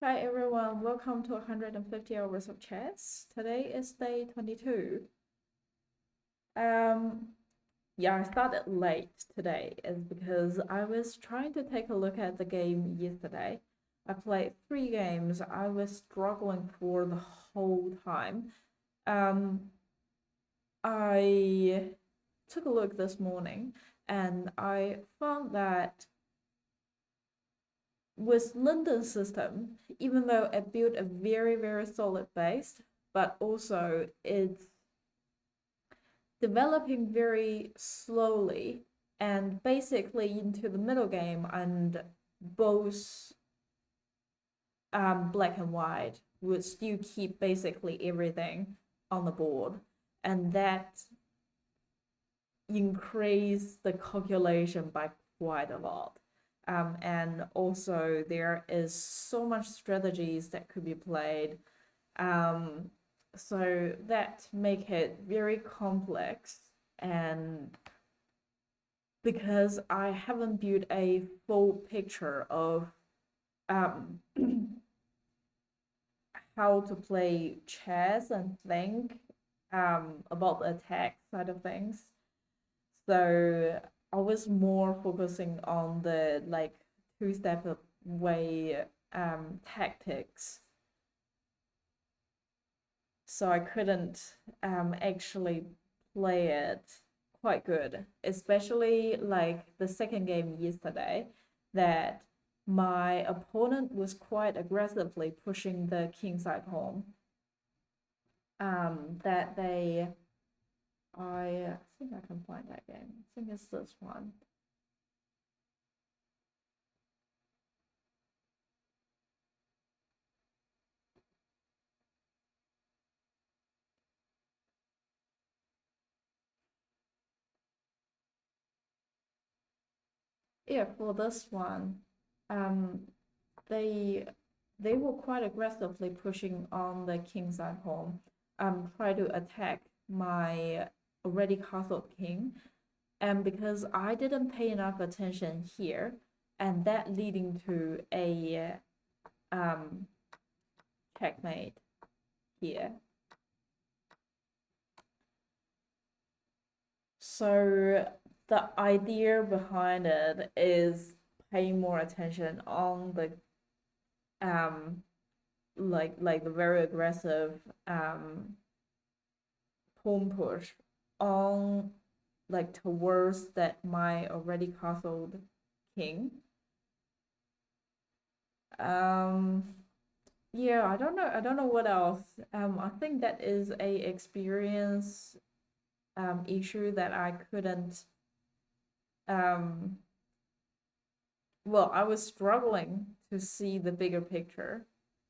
Hi everyone, welcome to 150 hours of chess. Today is day 22. Um, yeah, I started late today is because I was trying to take a look at the game yesterday. I played 3 games. I was struggling for the whole time. Um, I took a look this morning and I found that with London's system, even though it built a very, very solid base, but also it's developing very slowly and basically into the middle game, and both black and white would still keep basically everything on the board, and that increase the calculation by quite a lot. And also there is so much strategies that could be played, um, so that make it very complex. And because I haven't built a full picture of um, how to play chess and think about the attack side of things, so I was more focusing on the like two-step way tactics. So I couldn't actually play it quite good, especially like the second game yesterday, that my opponent was quite aggressively pushing the kingside pawn. That they, I think I can find that game. I think it's this one. Yeah, for this one, um, they they were quite aggressively pushing on the kingside pawn, try to attack my already castled king, and because I didn't pay enough attention here, and that leading to a checkmate here. So the idea behind it is paying more attention on the um like the very aggressive pawn push on like towards that my already castled king. Um yeah, I don't know what else. I think that is a experience issue that I couldn't um well, I was struggling to see the bigger picture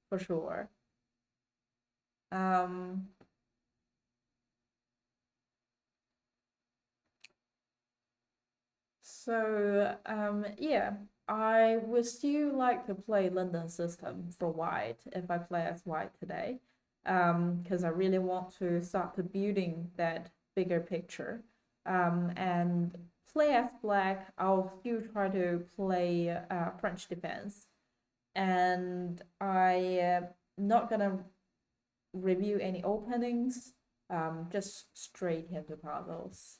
for sure. Um yeah, I would still like to play London system for white if I play as white today. Because I really want to start to building that bigger picture. And play as black, I'll still try to play French defense. And I not gonna review any openings, just straight into puzzles.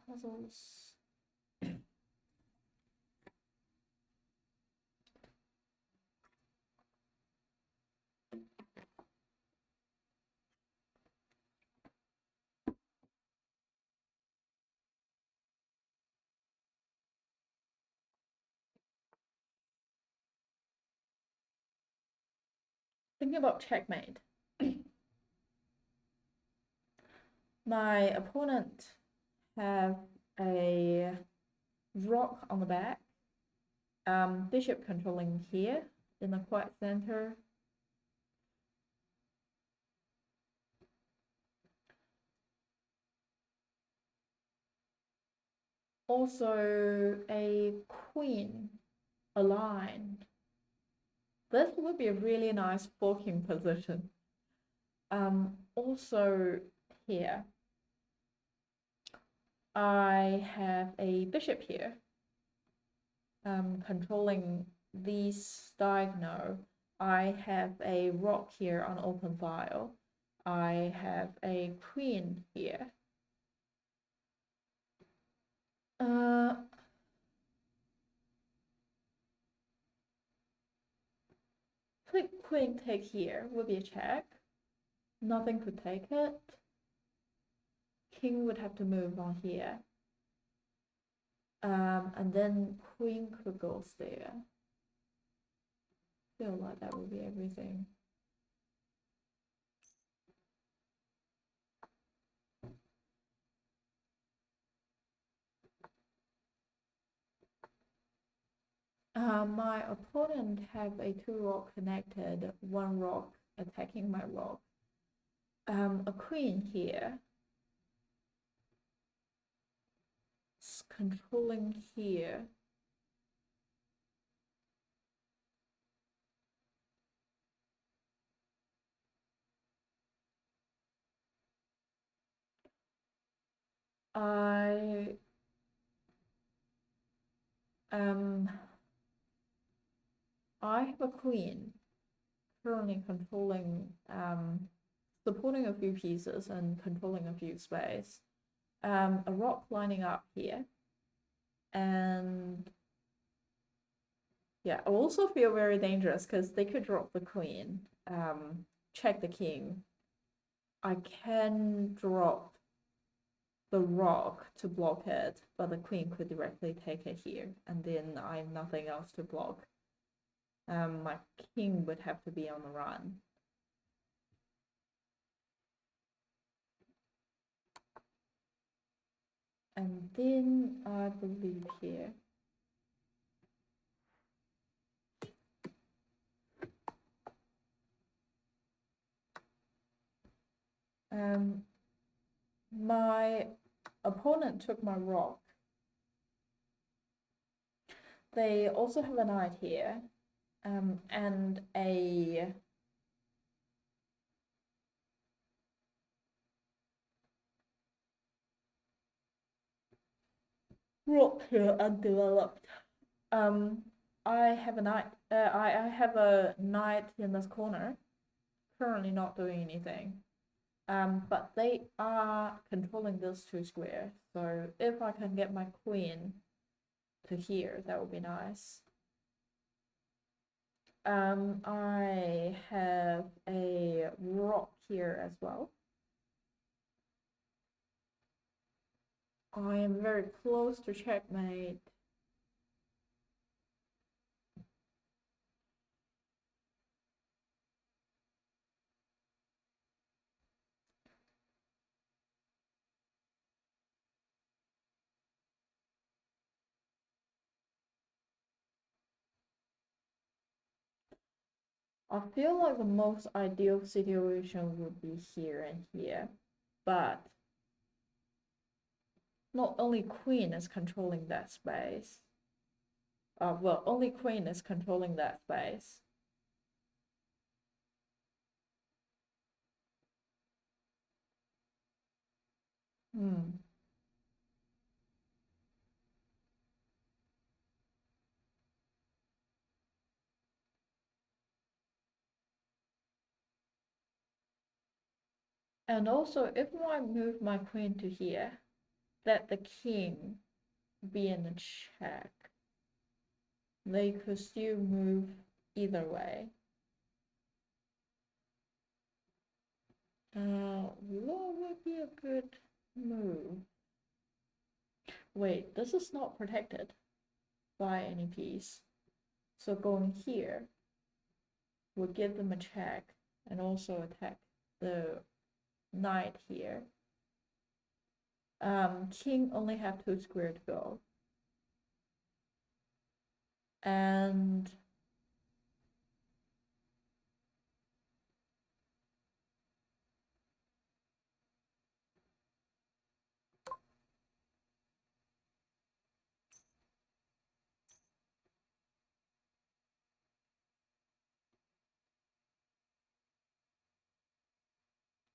Puzzles. Thinking about checkmate. My opponent have a rock on the back, bishop controlling here in the quiet center. Also a queen aligned. This would be a really nice forking position. Also here, I have a bishop here, controlling these diagonal. I have a rook here on open file. I have a queen here. Click queen take here would be a check. Nothing could take it. King would have to move on here. And then queen could go there. Feel like that would be everything. My opponent have a 2 rock connected, 1 rock attacking my rock. A queen here. It's controlling here. I have a queen currently controlling, supporting a few pieces and controlling a few space. A rock lining up here, and yeah, I also feel very dangerous because they could drop the queen, check the king. I can drop the rock to block it, but the queen could directly take it here, and then I have nothing else to block. My king would have to be on the run. And then I believe here. My opponent took my rock. They also have a knight here, and a rock here undeveloped. I have a knight. I have a knight in this corner, currently not doing anything. But they are controlling those 2 squares. So if I can get my queen to here, that would be nice. I have a rock here as well. I am very close to checkmate. I feel like the most ideal situation would be here and here, but not only queen is controlling that space. Well, only queen is controlling that space. And also, if I move my queen to here, let the king be in a check. They could still move either way. What would be a good move? Wait, this is not protected by any piece. So going here would give them a check and also attack the knight here. King only have 2 square to go. And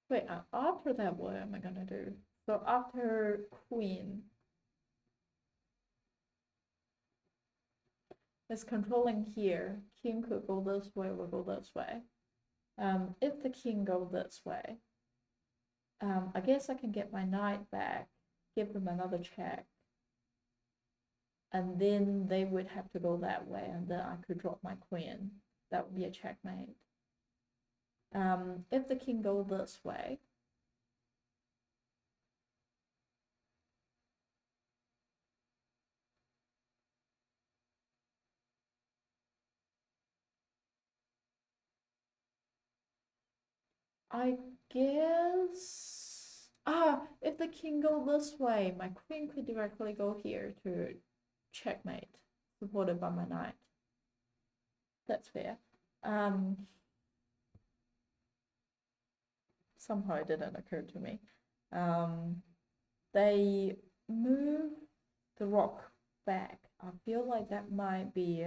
wait, after that, what am I gonna do? So after queen is controlling here, king could go this way or go this way. If the king go this way, I guess I can get my knight back, give them another check, and then they would have to go that way, and then I could drop my queen. That would be a checkmate. If the king go this way, I guess if the king go this way, my queen could directly go here to checkmate, supported by my knight. That's fair. Somehow it didn't occur to me. They move the rock back. I feel like that might be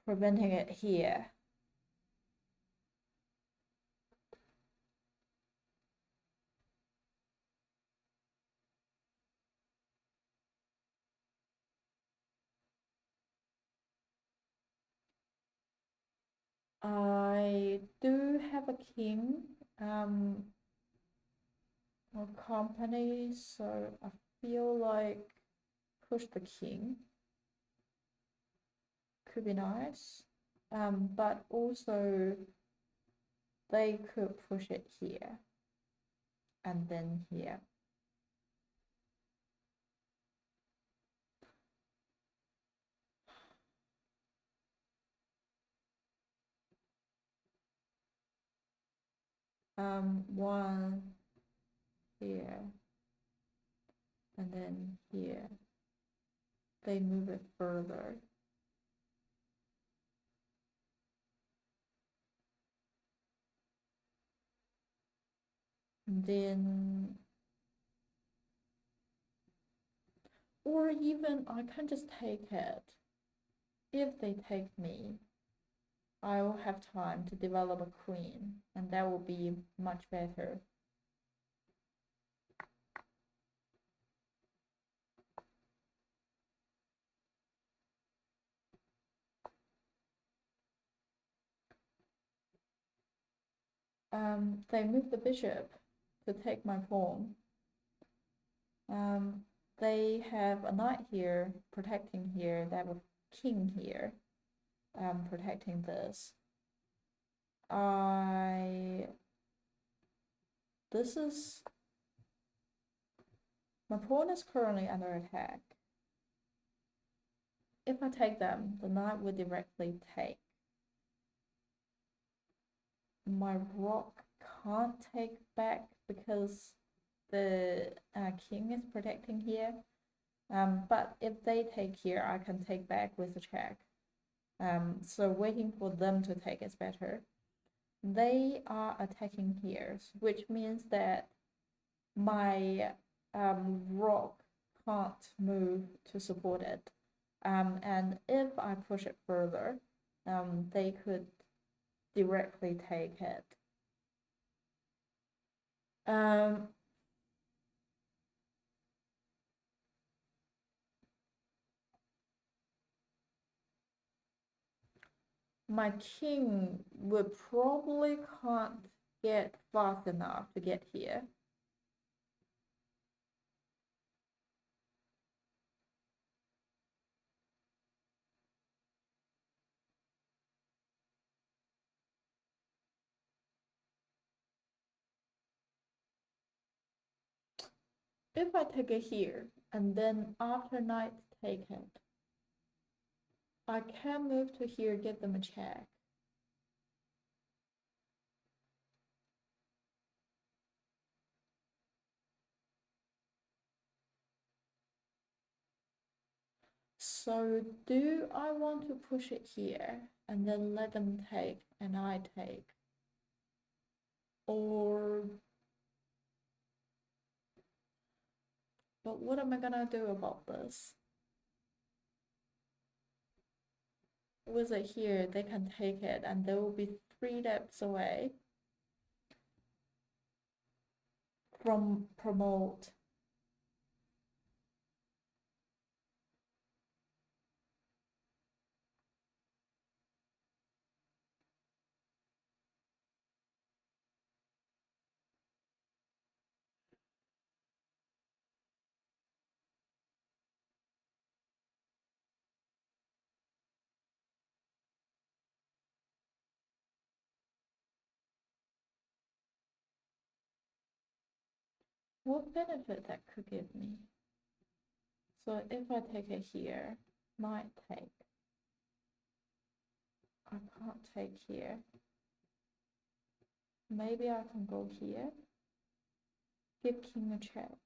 preventing it here. I do have a king or company, so I feel like push the king could be nice. But also they could push it here and then here. One here and then here. They move it further. And then, or even I can just take it. If they take me, I will have time to develop a queen, and that will be much better. They move the bishop to take my pawn. They have a knight here protecting here. They have a king here protecting this. This is, my pawn is currently under attack. If I take them, the knight would directly take. My rock can't take back because the king is protecting here. But if they take here, I can take back with the check. So waiting for them to take is better. They are attacking here, which means that my rock can't move to support it. And if I push it further, they could directly take it. My king would probably can't get fast enough to get here. If I take it here, and then after knight take it, I can move to here, get them a check. So do I want to push it here and then let them take and I take? Or, but what am I gonna do about this? With it here, they can take it and they will be 3 steps away. from promote. What benefit that could give me? So if I take it here, might take. I can't take here. Maybe I can go here. Give king a check.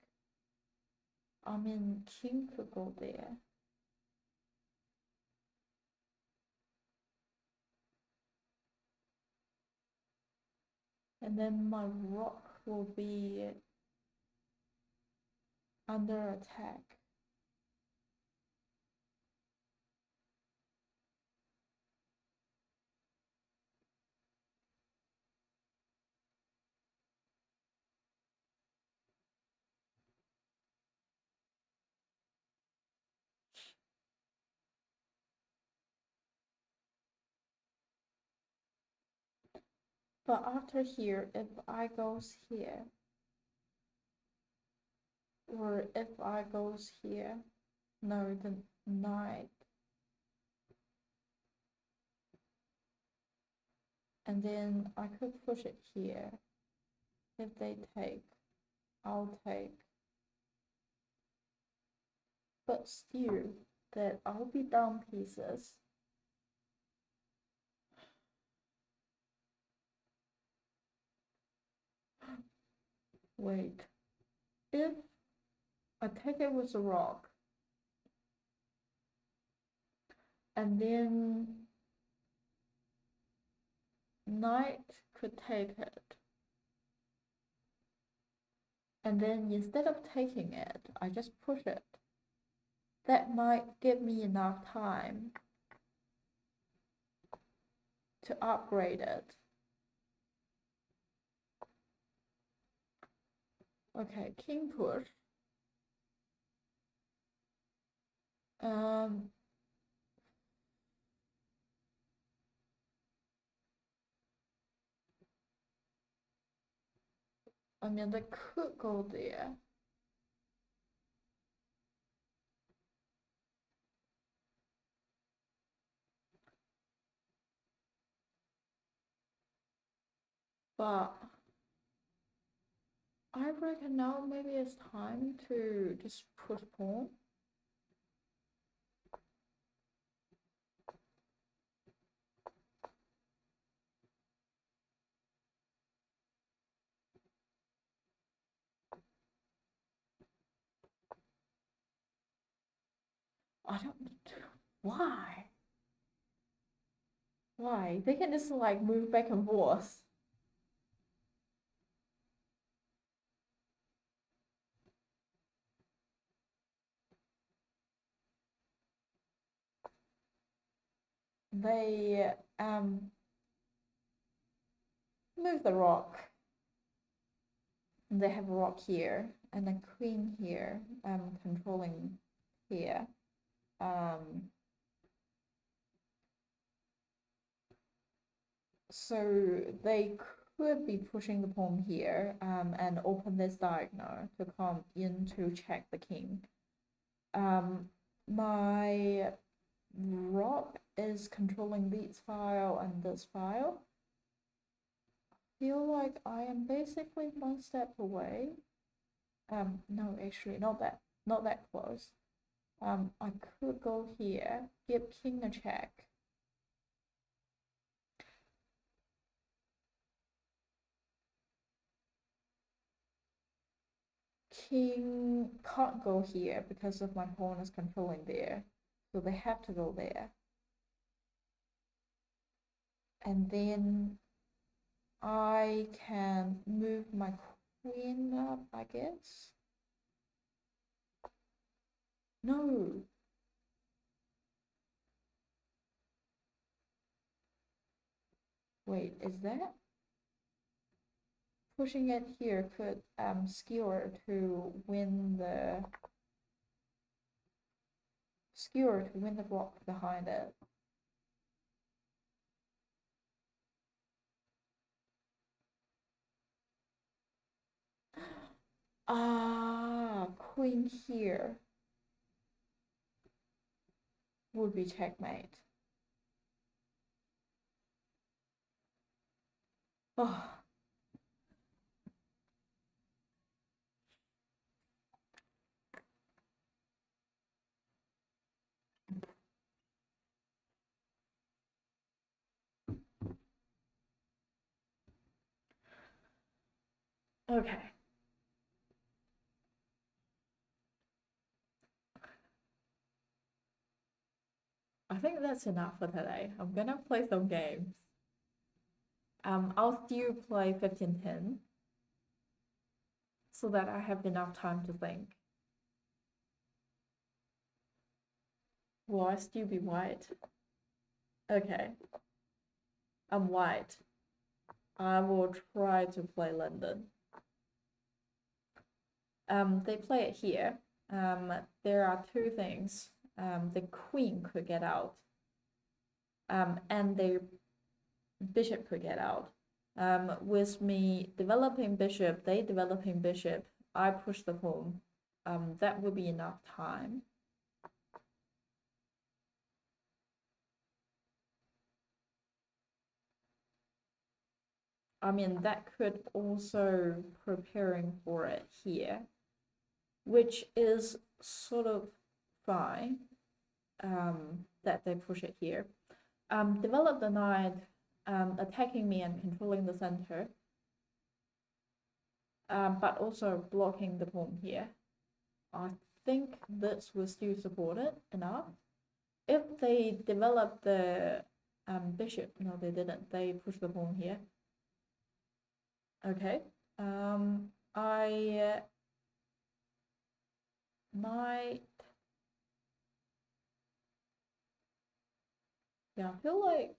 I mean, king could go there. And then my rook will be under attack. But after here, if I goes here, or if I goes here, no, the knight, and then I could push it here. If they take, I'll take. But still, that I'll be down pieces. Wait, if I take it with a rock, and then knight could take it, and then instead of taking it, I just push it. That might give me enough time to upgrade it. Okay, king push. I mean, they could go there. But I reckon now maybe it's time to just push pawn. I don't. Why? Why? They can just like move back and forth. They move the rock. And they have a rock here and a queen here, controlling here. So they could be pushing the pawn here, and open this diagonal to come in to check the king. My rock is controlling this file and this file. I feel like I am basically one step away. No, actually, not that close. I could go here, give king a check. King can't go here because of my pawn is controlling there. So they have to go there. And then I can move my queen up, I guess. No. Wait, is that? pushing it here could skewer to win the block behind it. Ah, queen here would be checkmate. Oh. Okay. I think that's enough for today. I'm gonna play some games. I'll still play 1510 so that I have enough time to think. Will I still be white? Okay. I'm white. I will try to play London. They play it here. There are two things. The queen could get out. And the bishop could get out. With me developing bishop, they developing bishop, I push the pawn. That would be enough time. I mean, that could also preparing for it here, which is sort of fine, that they push it here. Develop the knight, attacking me and controlling the center, but also blocking the pawn here. I think this was still supported enough. If they develop the bishop, no, they didn't. They pushed the pawn here. Okay. Knight. Yeah, I feel like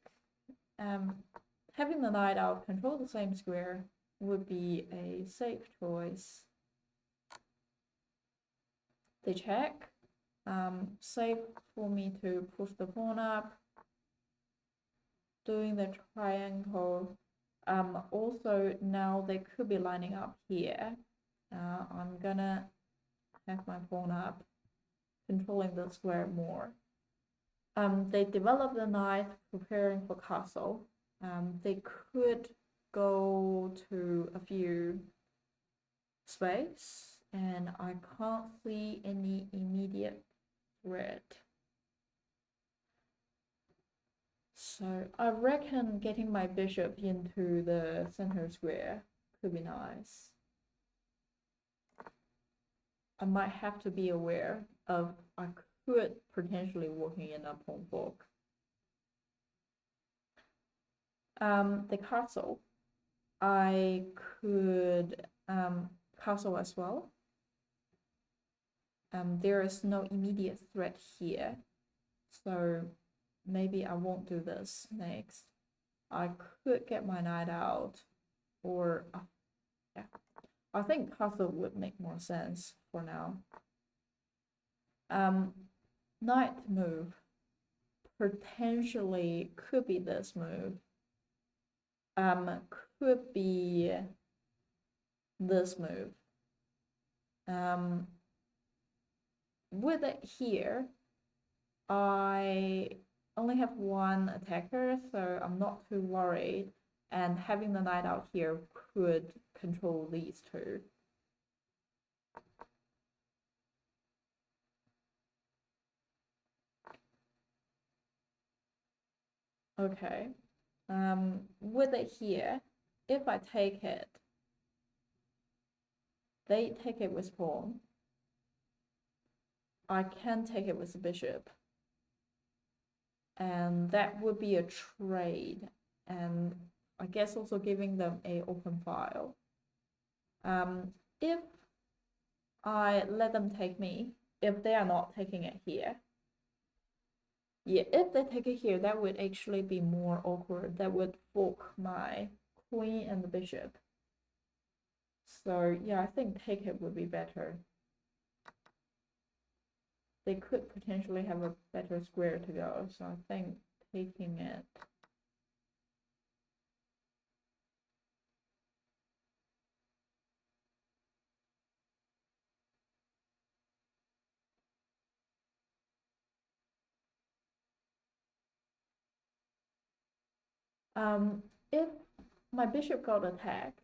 having the knight out, control the same square would be a safe choice. They check. Safe for me to push the pawn up. Doing the triangle. Also, now they could be lining up here. I'm gonna have my pawn up, controlling the square more. They develop the knight, preparing for castle. They could go to a few space, and I can't see any immediate threat. So I reckon getting my bishop into the center square could be nice. I might have to be aware of I could potentially walking in a pawn fork. The castle, I could castle as well. There is no immediate threat here, so maybe I won't do this next. I could get my knight out, or yeah, I think castle would make more sense for now. Knight move potentially could be this move. Could be this move. With it here, I only have one attacker, so I'm not too worried. And having the knight out here could control these two. Okay. With it here, if I take it, they take it with pawn. I can take it with the bishop. And that would be a trade. And I guess also giving them a open file. If I let them take me, if they are not taking it here, yeah, if they take it here, that would actually be more awkward. That would fork my queen and the bishop. So yeah, I think take it would be better. They could potentially have a better square to go, so I think taking it. If my bishop got attacked,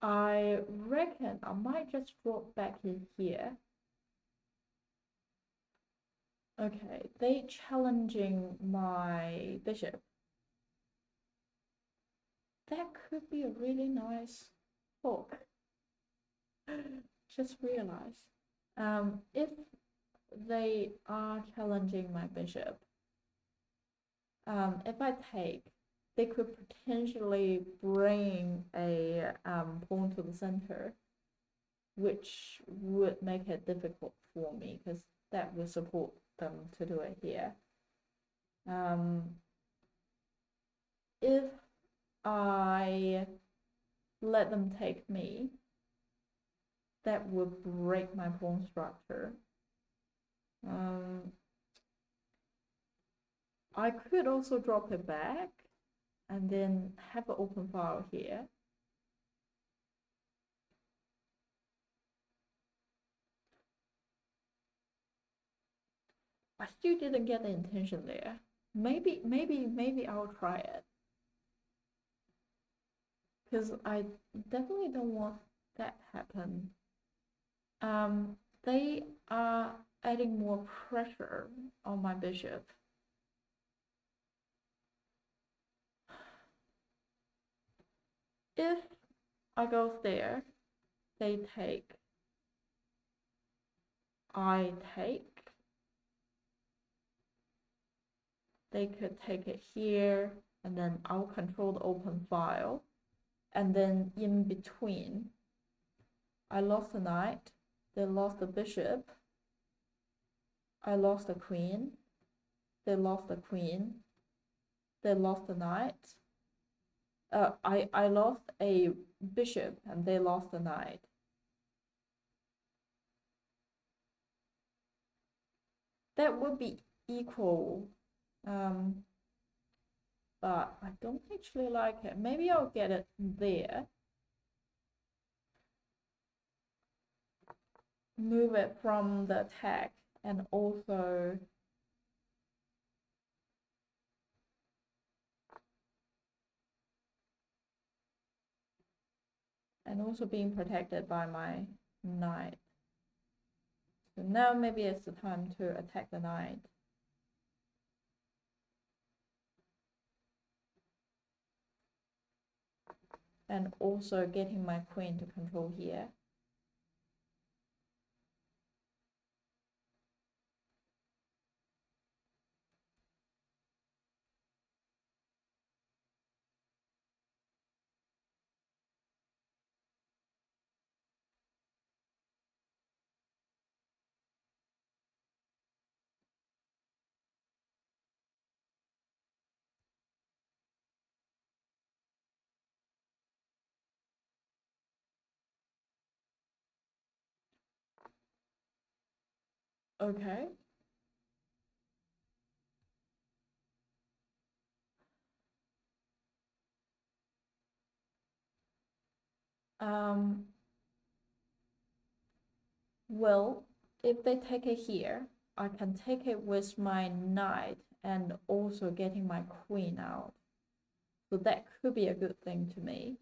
I reckon I might just drop back in here. Okay, they challenging my bishop. That could be a really nice fork. Just realized. If they are challenging my bishop, if I take, they could potentially bring a pawn to the center, which would make it difficult for me because that would support them to do it here. If I let them take me, that would break my pawn structure. I could also drop it back and then have an open file here. I still didn't get the intention there. Maybe I'll try it. Because I definitely don't want that to happen. They are adding more pressure on my bishop. If I go there, they take, I take, they could take it here, and then I'll control the open file. And then in between, I lost the knight, they lost the bishop, I lost the queen, they lost the queen, they lost the knight. I lost a bishop and they lost the knight. That would be equal, but I don't actually like it. Maybe I'll get it there. Move it from the attack and also being protected by my knight. So now maybe it's the time to attack the knight. And also getting my queen to control here. Okay. Well, if they take it here, I can take it with my knight and also getting my queen out. So that could be a good thing to me.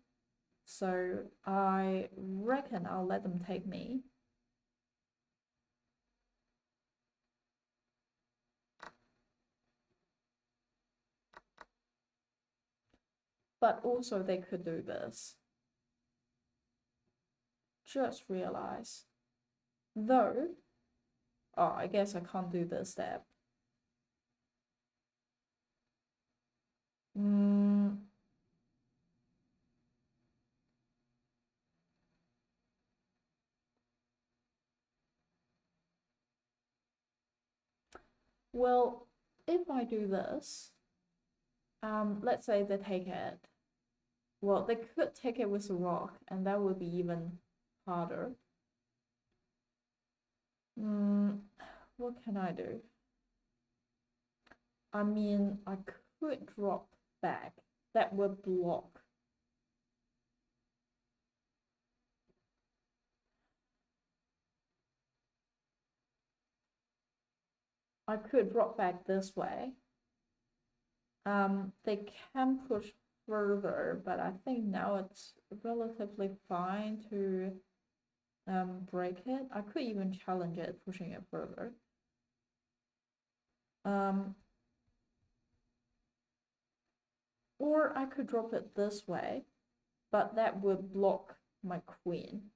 So I reckon I'll let them take me. But also they could do this. Just realize. Though, oh, I guess I can't do this step. Well, if I do this, let's say they take it. Well, they could take it with a rock, and that would be even harder. What can I do? I mean, I could drop back. That would block. I could drop back this way. They can push further, but I think now it's relatively fine to break it. I could even challenge it, pushing it further. Or I could drop it this way, but that would block my queen.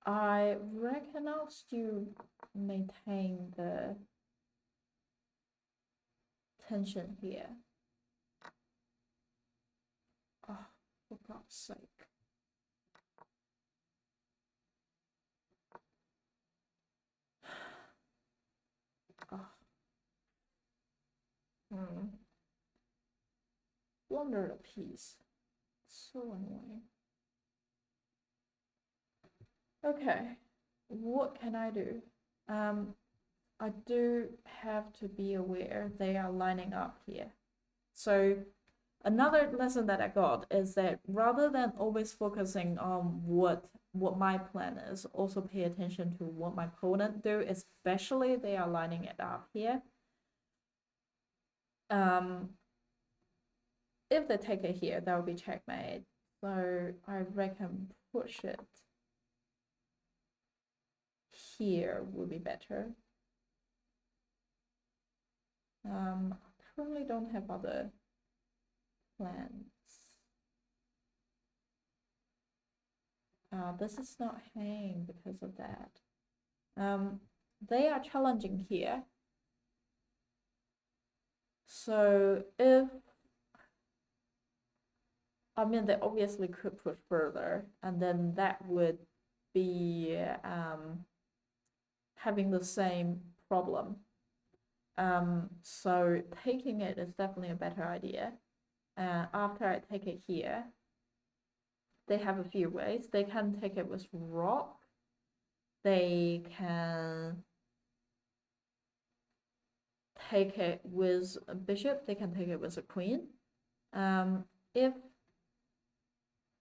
I reckon I'll still maintain the tension here. Oh, for God's sake. Oh. Blunder a piece. So annoying. Okay, what can I do? I do have to be aware they are lining up here. So another lesson that I got is that rather than always focusing on what my plan is, also pay attention to what my opponent do, especially they are lining it up here. If they take it here, that would be checkmate. So I reckon push it here would be better. I currently don't have other plans. This is not hanging because of that. They are challenging here. So if, I mean, they obviously could push further, and then that would be having the same problem. So taking it is definitely a better idea. After I take it here, they have a few ways. They can take it with rock. They can take it with a bishop. They can take it with a queen. If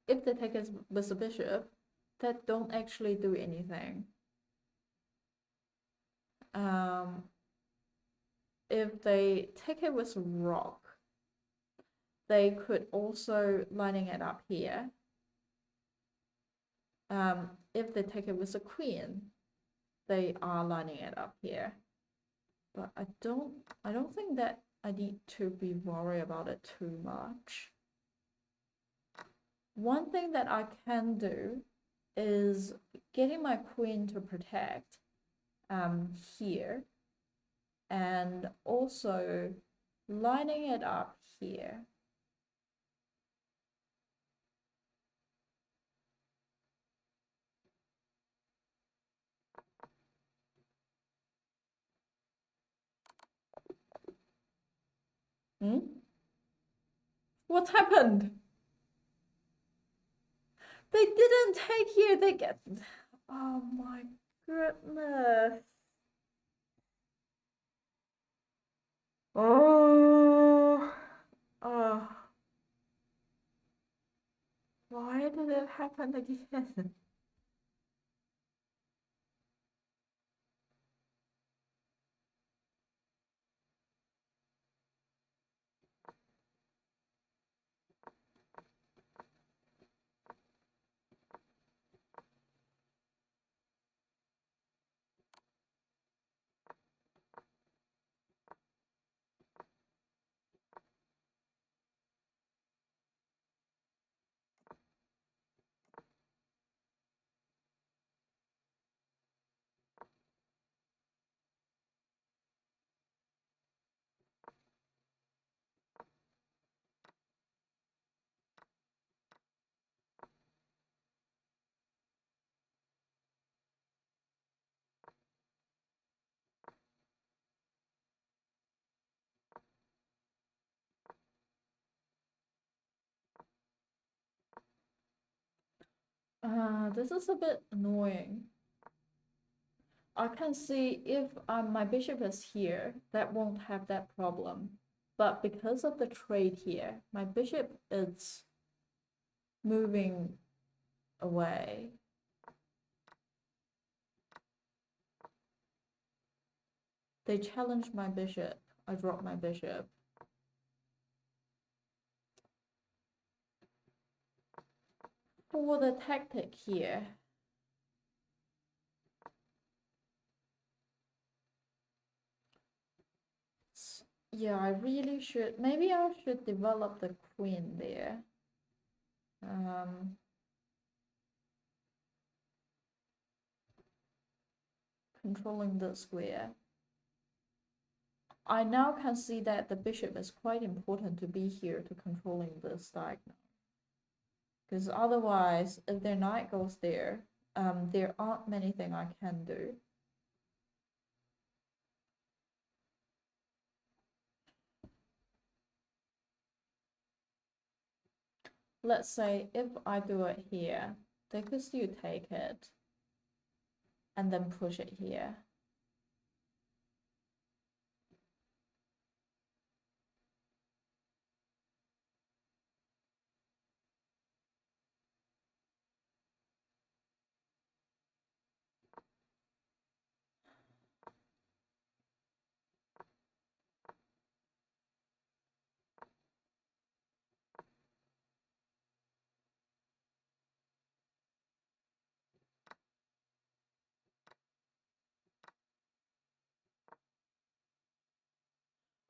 they take it with a bishop, that don't actually do anything. If they take it with a rock, they could also lining it up here. If they take it with a queen, they are lining it up here. But I don't think that I need to be worried about it too much. One thing that I can do is getting my queen to protect here, and also lining it up here. What happened? They didn't take here. They get. Oh my goodness. Oh. Oh. Why did it happen again? This is a bit annoying. I can see if my bishop is here, that won't have that problem. But because of the trade here, my bishop is moving away. They challenge my bishop. I drop my bishop. For the tactic here, yeah, I really should, maybe I should develop the queen there. Controlling the square. I now can see that the bishop is quite important to be here to controlling this diagonal. Because otherwise, if their knight goes there, there aren't many things I can do. Let's say if I do it here, they could still take it and then push it here.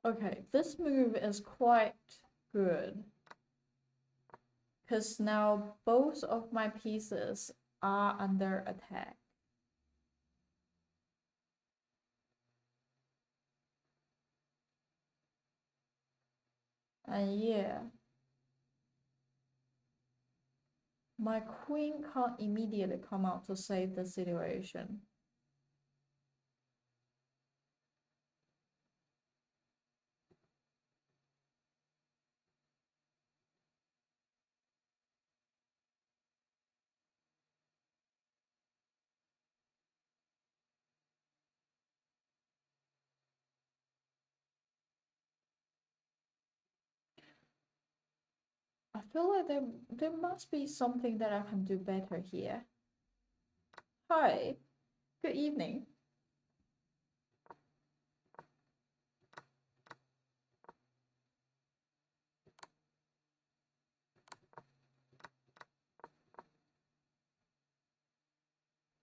Okay, this move is quite good because now both of my pieces are under attack. And yeah, my queen can't immediately come out to save the situation. I feel like there must be something that I can do better here. Hi, good evening.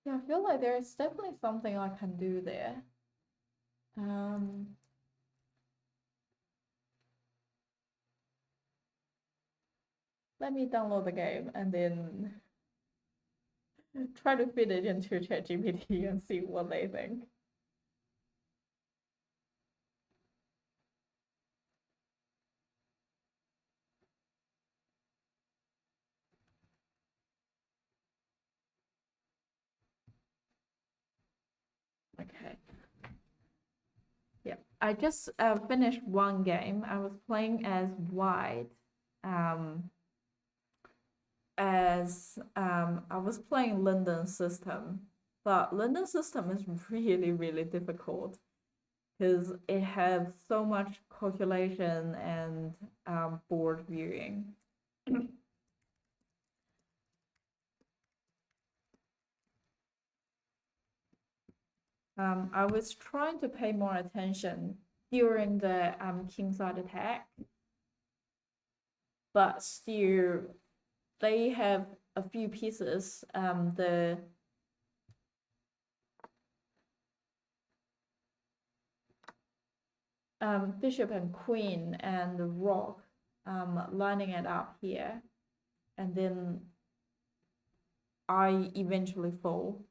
Yeah, I feel like there's definitely something I can do there. Let me download the game and then try to fit it into ChatGPT and see what they think. Okay. Yeah, I just finished one game. I was playing as white. I was playing London system, but London system is really, really difficult because it has so much calculation and board viewing. I was trying to pay more attention during the kingside attack, but still they have a few pieces. The bishop and queen and the rook lining it up here, and then I eventually fall.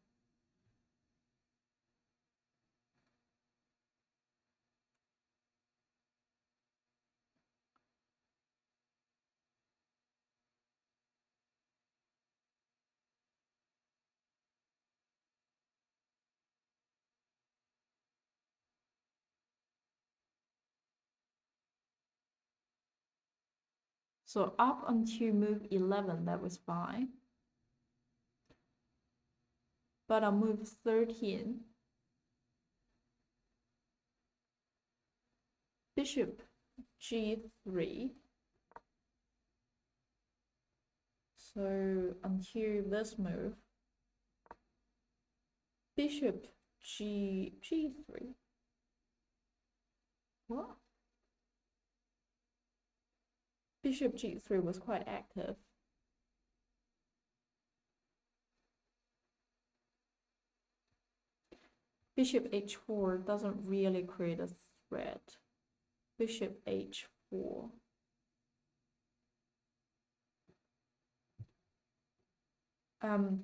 So up until move 11, that was fine. but on move 13, bishop g3. So until this move, bishop g3. What? Bishop g3 was quite active. Bishop h4 doesn't really create a threat. Bishop h4.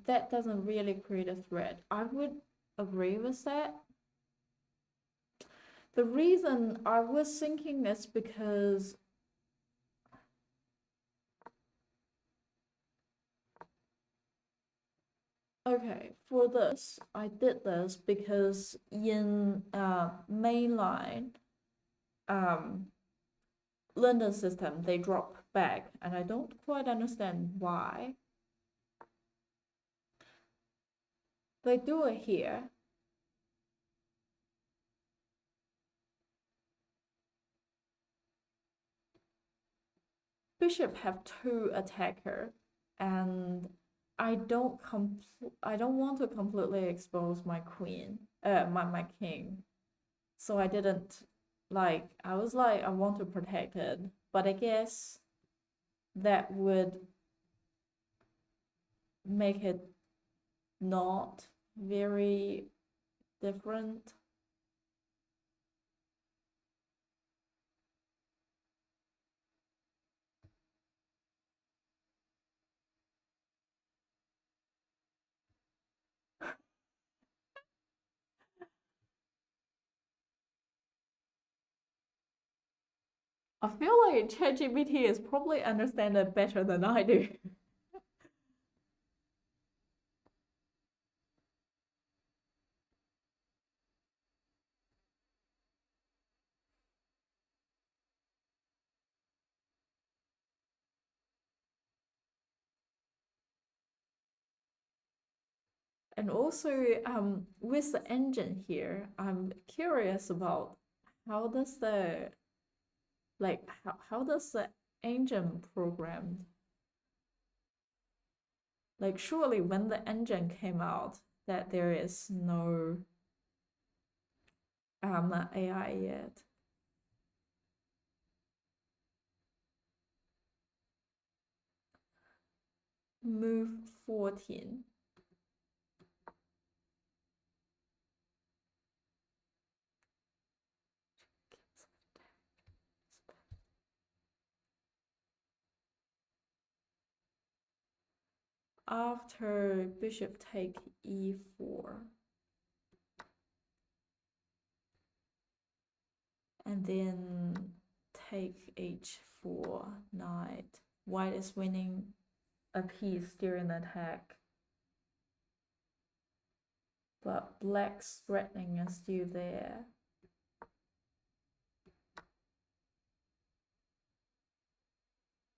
That doesn't really create a threat. I would agree with that. The reason I was thinking is because okay, for this, I did this because in mainline London system, they drop back, and I don't quite understand why. They do it here. Bishop have 2 attacker, and I don't want to completely expose my queen, my king. So I didn't I was like, I want to protect it, but I guess that would make it not very different. I feel like ChatGPT is probably understand it better than I do. And also, with the engine here, I'm curious about how does the how does the engine programmed? Like, surely when the engine came out, that there is no AI yet. Move 14. After bishop take e4, and then take h4, knight. White is winning a piece during the attack, but black's threatening is still there.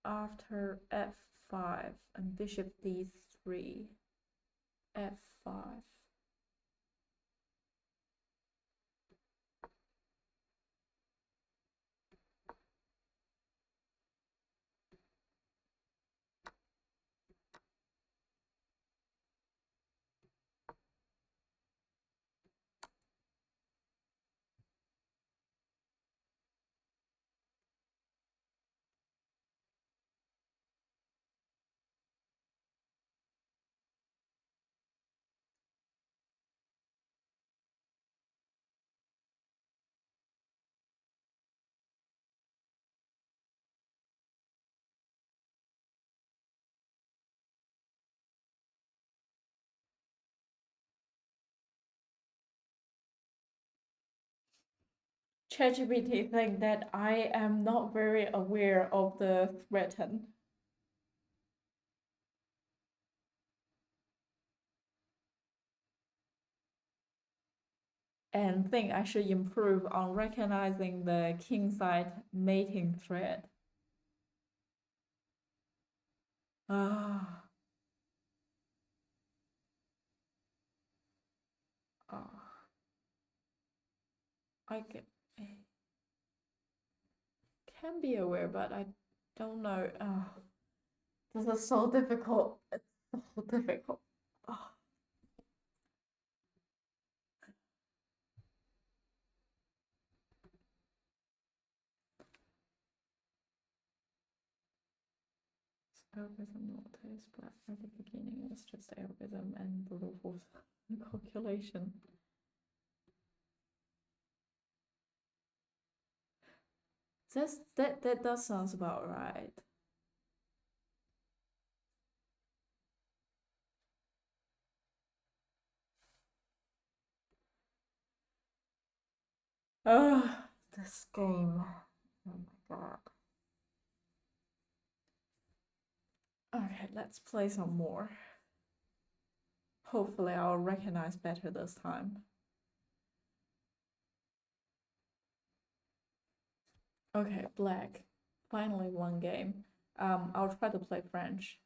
After f5 and bishop d3, f5. ChatGPT think that I am not very aware of the threaten. And think I should improve on recognizing the kingside mating threat. Ah. I can be aware, but I don't know. Oh, this is so difficult. It's so difficult. Oh. Algorithm notice, but at the beginning it's just algorithm and brute force calculation. That does sounds about right. Oh, this game. Oh my god. Okay, let's play some more. Hopefully I'll recognize better this time. Okay, black. Finally one game. I'll try to play French.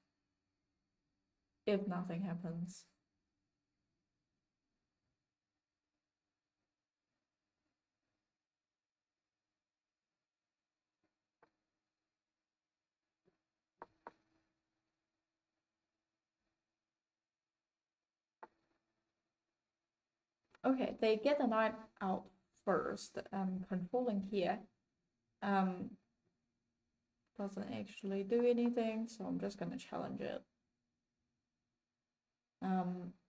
If nothing happens. Okay, they get the knight out first. Controlling here. Doesn't actually do anything, so I'm just gonna challenge it.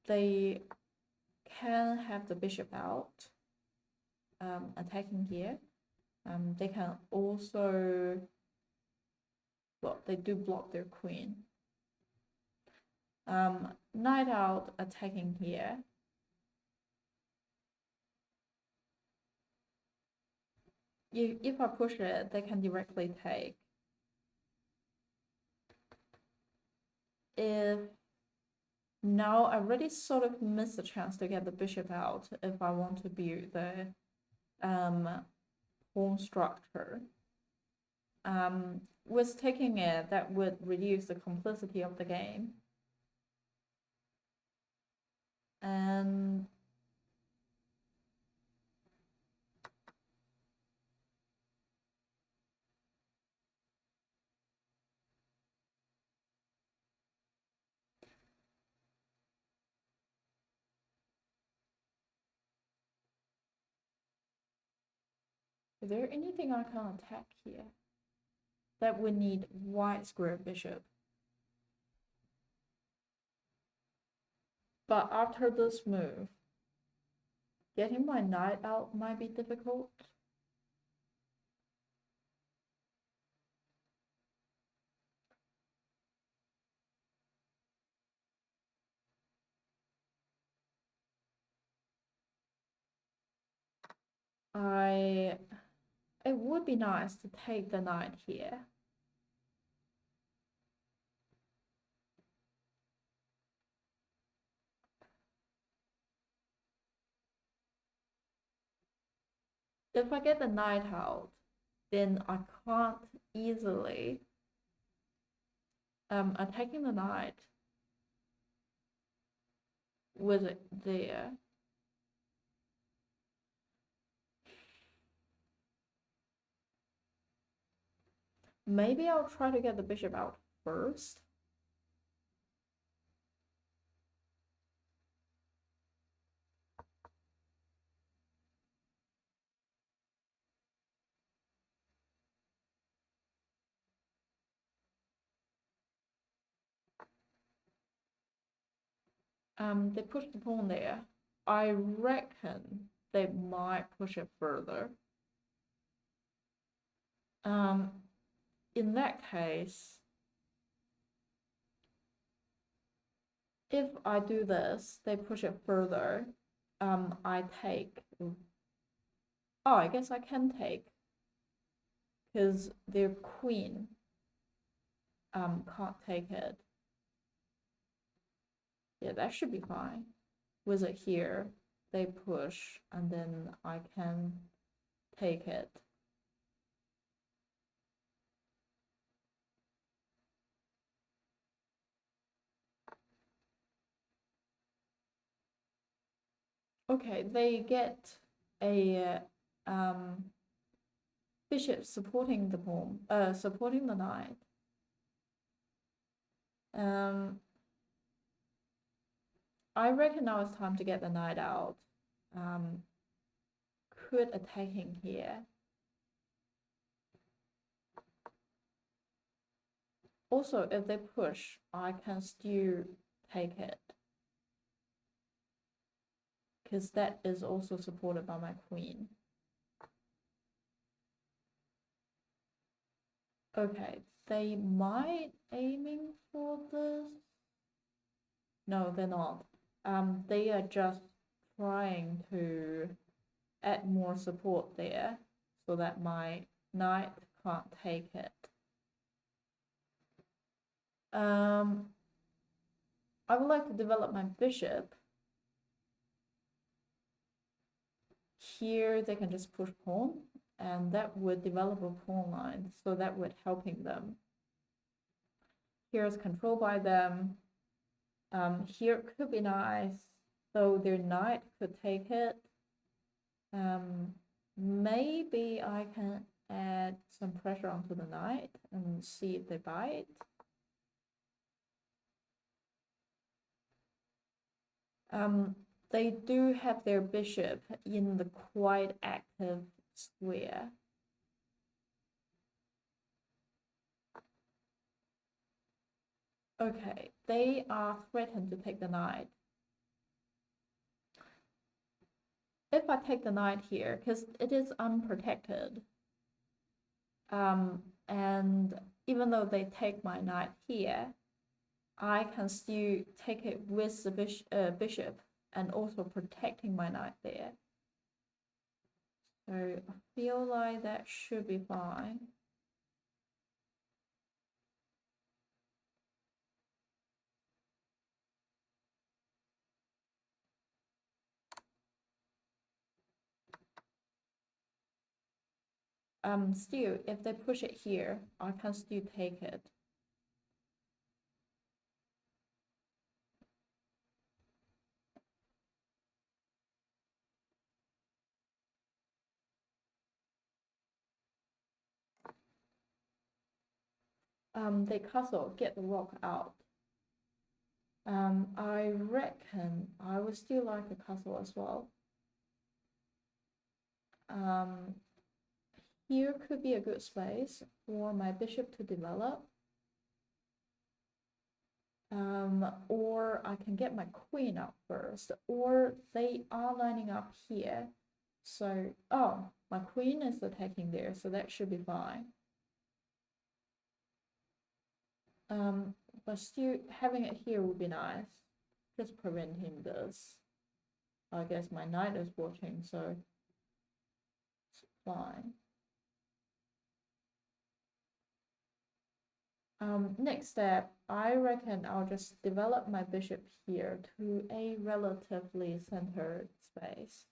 They can have the bishop out, attacking here. They can also, well, they do block their queen. Knight out, attacking here. If I push it, they can directly take. If now I really sort of missed a chance to get the bishop out if I want to build the pawn structure. With taking it, that would reduce the complexity of the game. And is there anything I can attack here? That would need white square bishop. But after this move, getting my knight out might be difficult. It would be nice to take the knight here. If I get the knight out, then I can't easily attacking the knight with it there. Maybe I'll try to get the bishop out first. They push the pawn there. I reckon they might push it further. In that case, if I do this, they push it further. I take. Oh, I guess I can take, because their queen can't take it. Yeah, that should be fine. With it here, they push, and then I can take it. Okay, they get a bishop supporting the pawn, supporting the knight. I reckon now it's time to get the knight out. Could attacking here. Also, if they push, I can still take it, because that is also supported by my queen. Okay, they might aiming for this. No, they're not. They are just trying to add more support there so that my knight can't take it. I would like to develop my bishop. Here they can just push pawn, and that would develop a pawn line, so that would helping them. Here is controlled by them. Here could be nice, though their knight could take it. Maybe I can add some pressure onto the knight and see if they bite. They do have their bishop in the quite active square. Okay, they are threatened to take the knight. If I take the knight here, because it is unprotected, and even though they take my knight here, I can still take it with the bishop and also protecting my knight there. So I feel like that should be fine. Still, if they push it here, I can still take it. They castle, get the rock out. I reckon I would still like a castle as well. Here could be a good space for my bishop to develop. Or I can get my queen up first, or they are lining up here. So, oh, my queen is attacking there, so that should be fine. But still having it here would be nice. Just preventing this. I guess my knight is watching, so it's fine. Next step, I reckon I'll just develop my bishop here to a relatively centered space.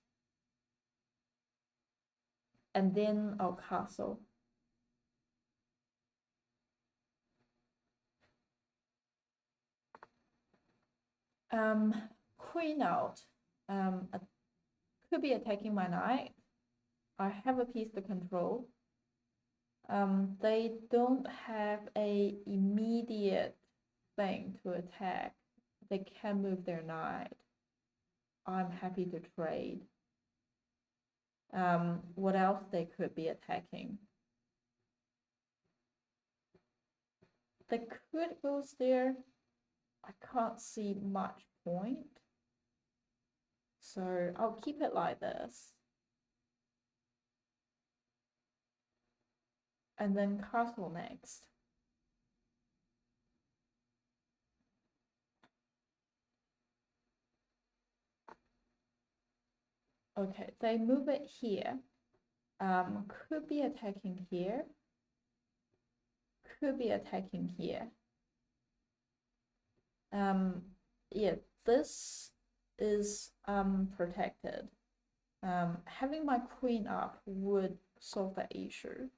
And then I'll castle. Queen out. Could be attacking my knight. I have a piece to control. They don't have a immediate thing to attack. They can move their knight. I'm happy to trade. What else they could be attacking? They could go there. I can't see much point. So I'll keep it like this. And then castle next. Okay, they move it here. Could be attacking here. Could be attacking here. Yeah, this is protected. Having my queen up would solve that issue.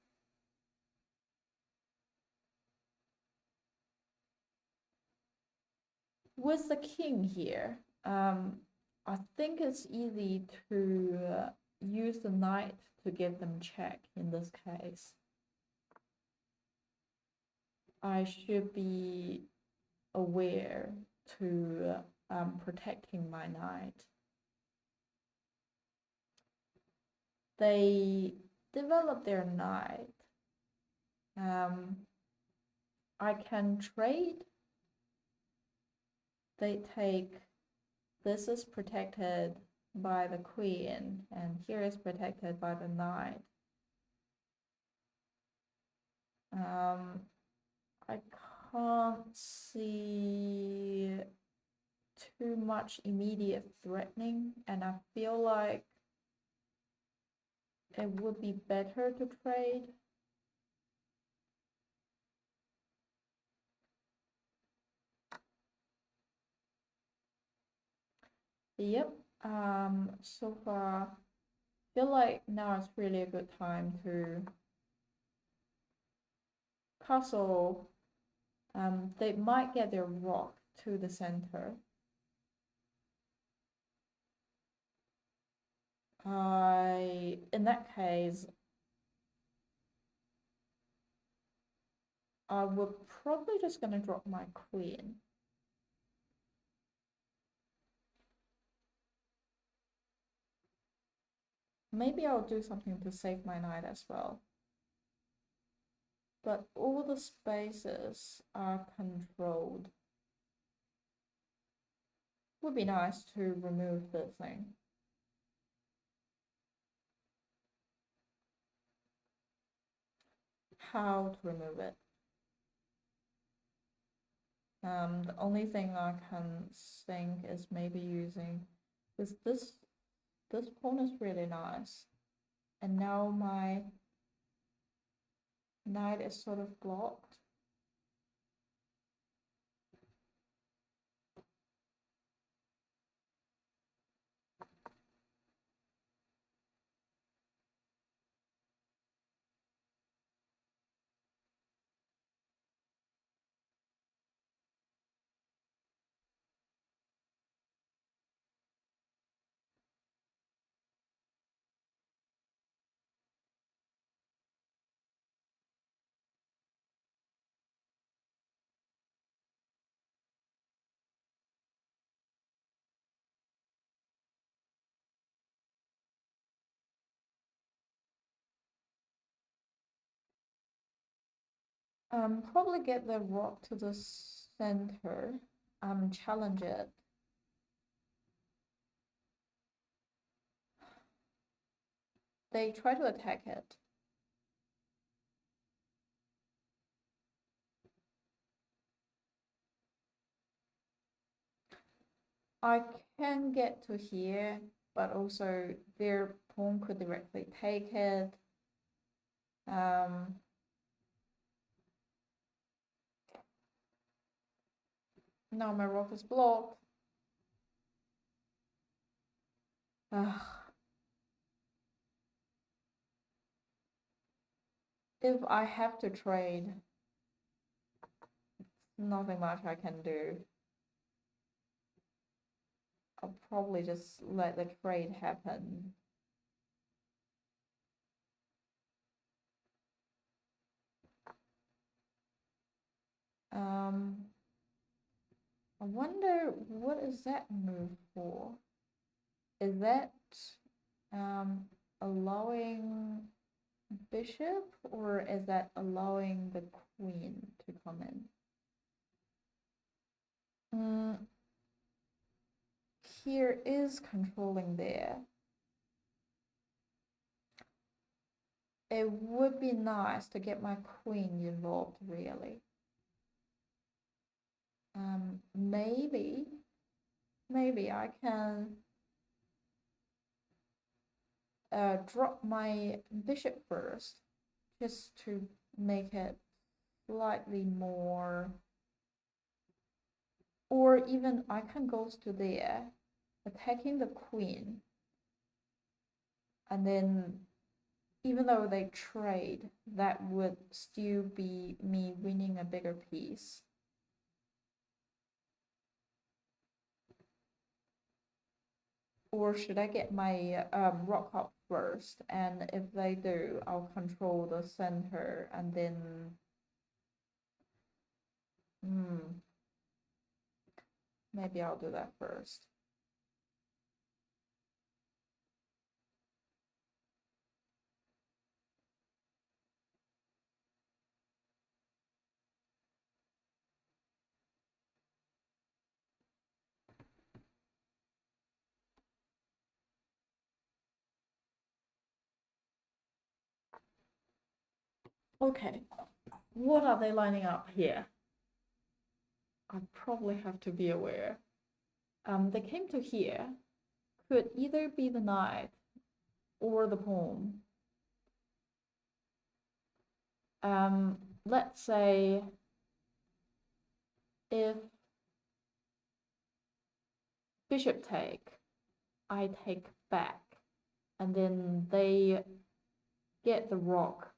With the king here, I think it's easy to use the knight to give them check in this case. I should be aware to protecting my knight. They develop their knight. I can trade. They take, this is protected by the queen, and here is protected by the knight. I can't see too much immediate threatening, and I feel like it would be better to trade. Yep, so far, feel like now is really a good time to castle. They might get their rock to the center. In that case, I would probably just gonna drop my queen. Maybe I'll do something to save my knight as well. But all the spaces are controlled. Would be nice to remove this thing. How to remove it? The only thing I can think is maybe using this pawn is really nice, and now my knight is sort of blocked. Probably get the rock to the center. Challenge it. They try to attack it. I can get to here, but also their pawn could directly take it. Now my rook is blocked. If I have to trade, nothing much I can do. I'll probably just let the trade happen. I wonder, what is that move for? Is that allowing bishop, or is that allowing the queen to come in? Here is controlling there. It would be nice to get my queen involved, really. Maybe I can drop my bishop first, just to make it slightly more, or even I can go to there, attacking the queen, and then even though they trade, that would still be me winning a bigger piece. Or should I get my rock up first? And if they do, I'll control the center and then maybe I'll do that first. Okay, what are they lining up here? I probably have to be aware. They came to here, could either be the knight or the pawn. Let's say if bishop take, I take back, and then they get the rook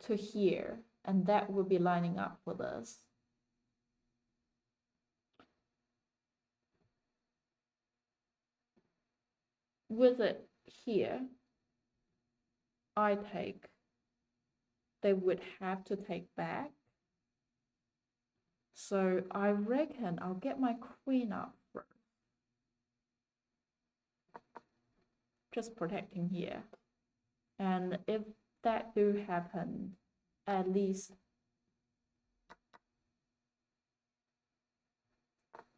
to here, and that would be lining up for this. With it here, I take, they would have to take back. So I reckon I'll get my queen up first. Just protecting here. And if that do happen, at least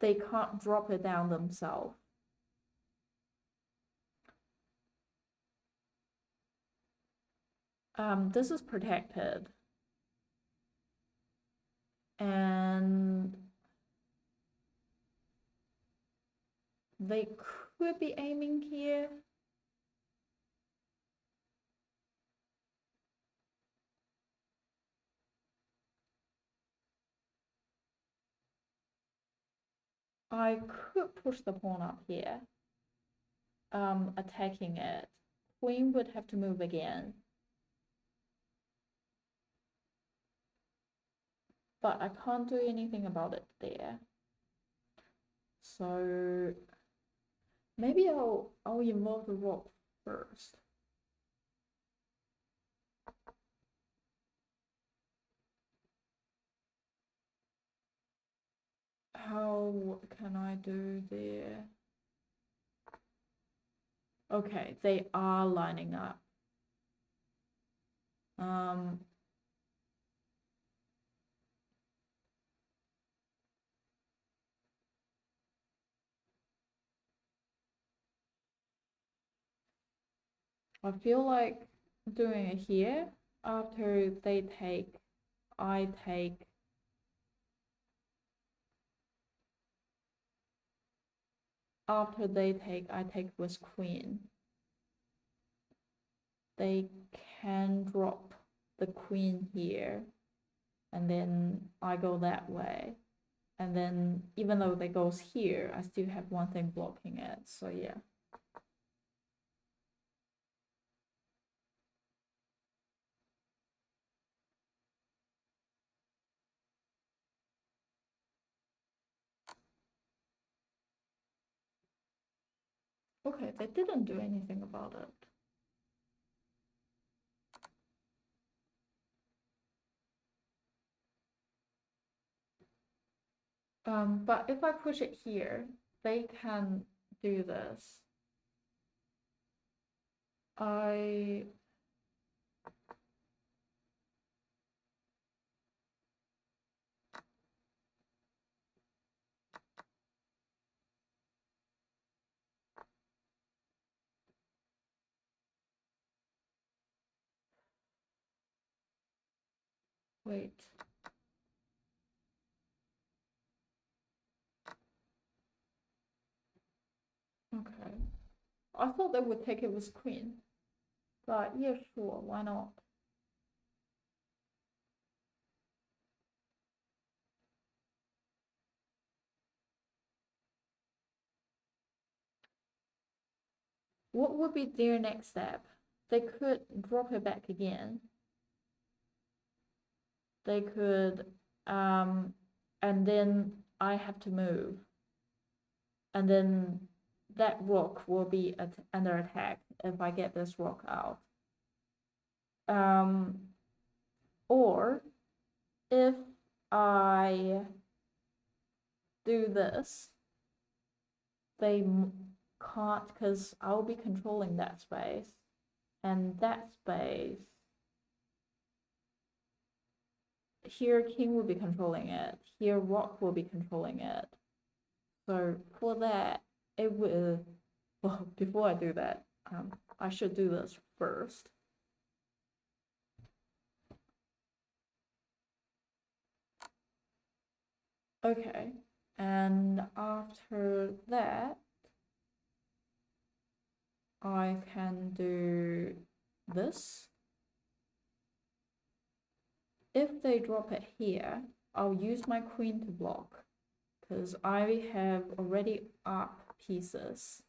they can't drop it down themselves. This is protected. And they could be aiming here. I could push the pawn up here, attacking it. Queen would have to move again. But I can't do anything about it there. So maybe I'll involve the rook first. How can I do there? Okay, they are lining up. I feel like doing it here. After they take, I take. After they take, I take with queen. They can drop the queen here, and then I go that way. And then even though they goes here, I still have one thing blocking it. So yeah. Okay, they didn't do anything about it. But if I push it here, they can do this. Wait. Okay. I thought they would take it with queen. But yeah, sure, why not? What would be their next step? They could drop it back again. They could, and then I have to move. and then that rook will be under attack if I get this rook out. Or if I do this, they can't, because I'll be controlling that space, and that space here king will be controlling it, here rook will be controlling it. So for that, it will, well, before I do that, I should do this first. Okay, and after that, I can do this. If they drop it here, I'll use my queen to block, because I have already up pieces.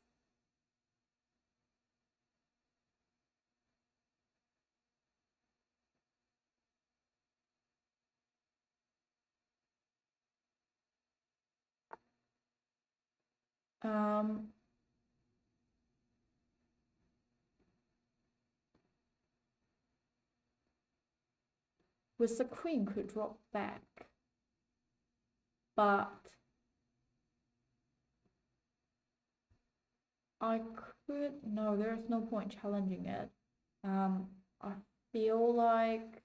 With the queen could drop back, but I could, no, there's no point challenging it. I feel like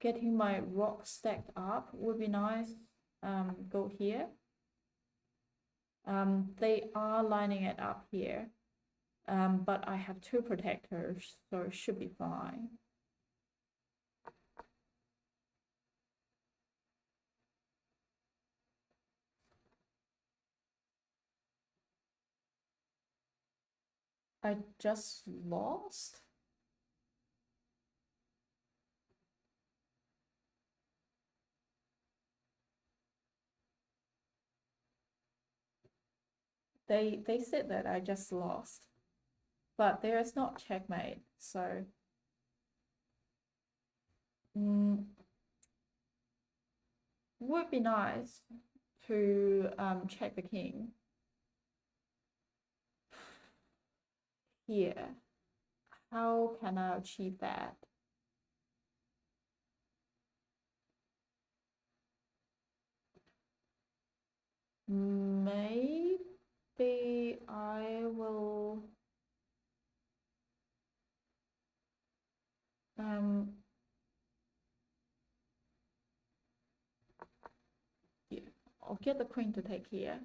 getting my rock stacked up would be nice. Go here. They are lining it up here, but I have two protectors, so it should be fine. I just lost. They said that I just lost, but there is not checkmate, so would be nice to check the king here. How can I achieve that? Maybe I will yeah, I'll get the queen to take here.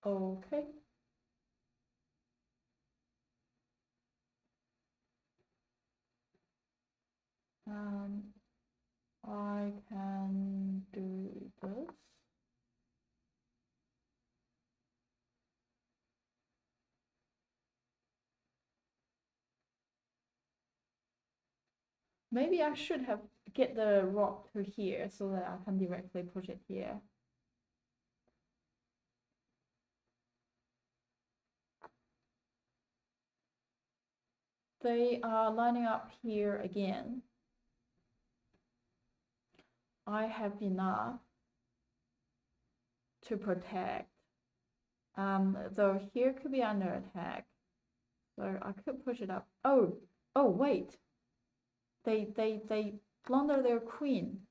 Okay. I can do this. Maybe I should have get the rock to here so that I can directly push it here. They are lining up here again. I have enough to protect. Though here could be under attack, so I could push it up. Oh, wait. They plunder their queen.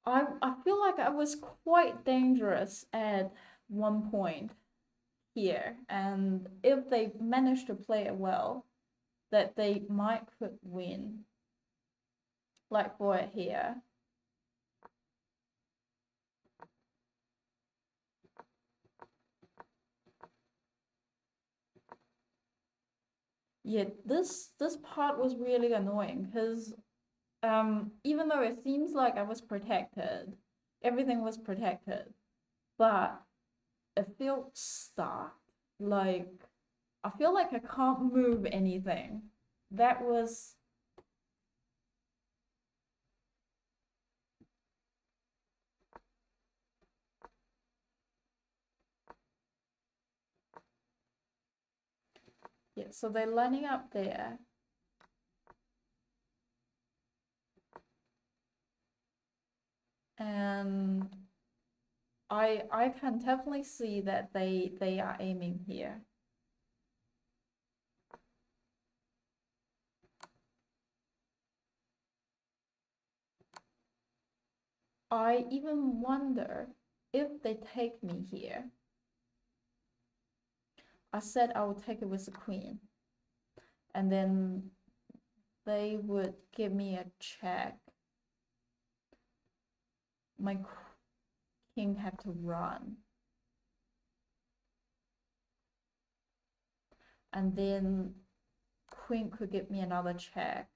I feel like I was quite dangerous at one point here, and if they manage to play it well, that they might could win. Like for it here. Yeah, this part was really annoying because even though it seems like I was protected, everything was protected, but it felt stuck. Like I feel like I can't move anything. That was yeah, so they're lining up there. And I can definitely see that they are aiming here. I even wonder if they take me here. I said I would take it with the queen, and then they would give me a check. My king had to run, and then queen could give me another check.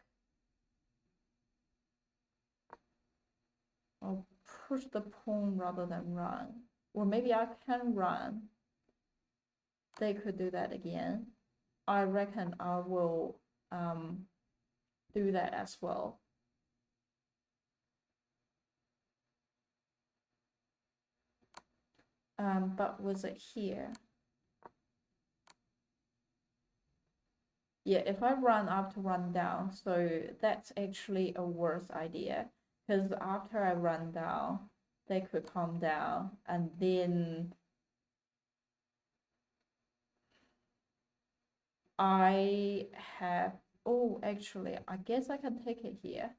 I'll push the pawn rather than run, or maybe I can run. They could do that again. I reckon I will do that as well. But was it here? Yeah, if I run, I have to run down. So that's actually a worse idea. Because after I run down, they could come down. And then I have... Oh, actually, I guess I can take it here.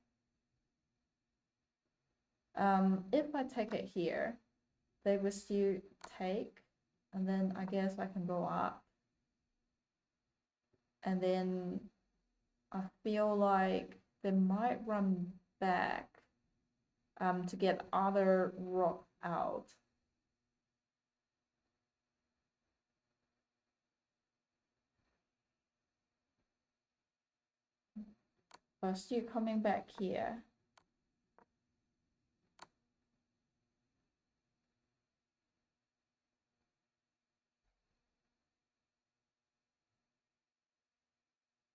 If I take it here, they will still take. And then I guess I can go up. And then I feel like they might run back to get other rock out. But still coming back here.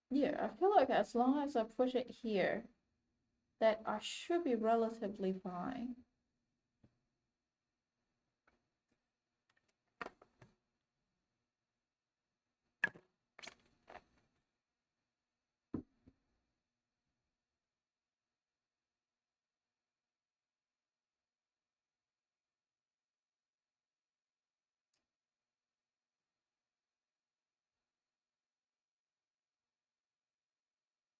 Yeah, I feel like as long as I push it here, that I should be relatively fine.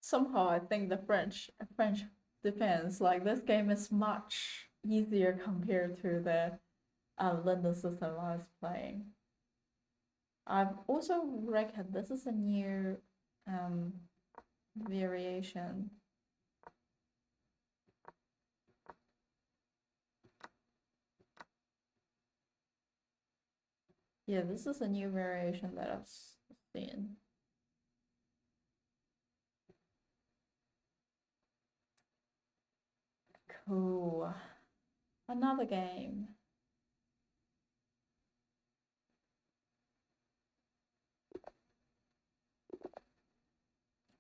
Somehow I think the French defense, like this game is much easier compared to the London system I was playing. I've also reckoned this is a new um, variation. Yeah, this is a new variation that I've seen. Cool. Another game.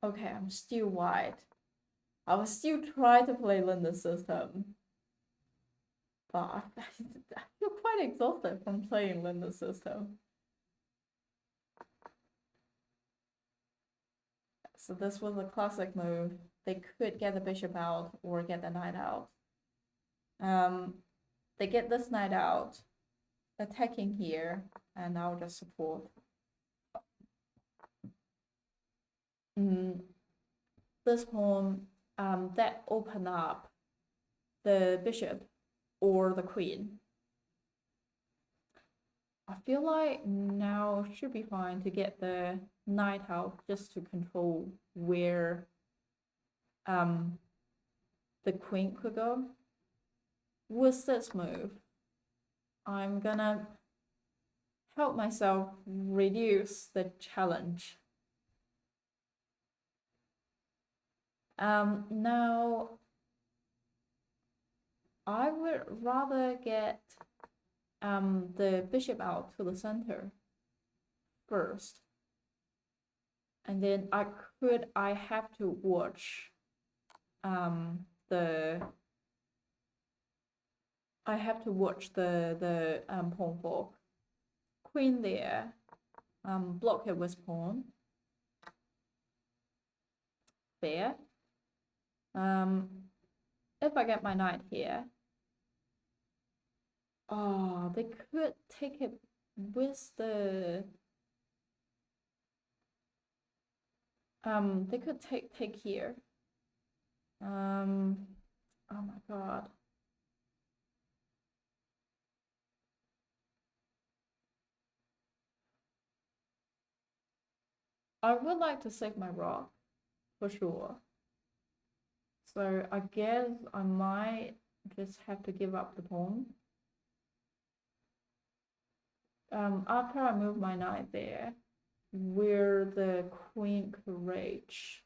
Okay, I'm still white. I will still try to play London system. But I feel quite exhausted from playing London system. So this was a classic move. They could get the bishop out or get the knight out. They get this knight out, attacking here, and I'll just support. This pawn that open up the bishop or the queen. I feel like now should be fine to get the knight out just to control where the queen could go. With this move, I'm gonna help myself reduce the challenge. Now I would rather get the bishop out to the center first, and then I have to watch the pawn fork. Queen there, block it with pawn. Fair. If I get my knight here, oh, they could take it with the they could take here. Oh my god. I would like to save my rock for sure. So I guess I might just have to give up the pawn. After I move my knight there, where the queen could reach,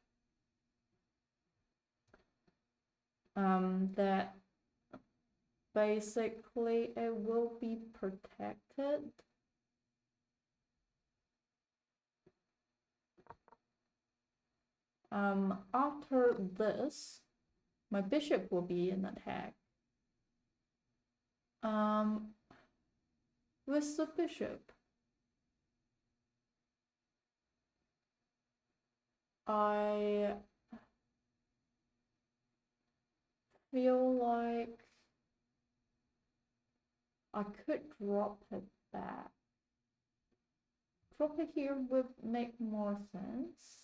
that basically it will be protected. After this, my bishop will be in attack. With the bishop, I feel like I could drop it back. Drop it here would make more sense.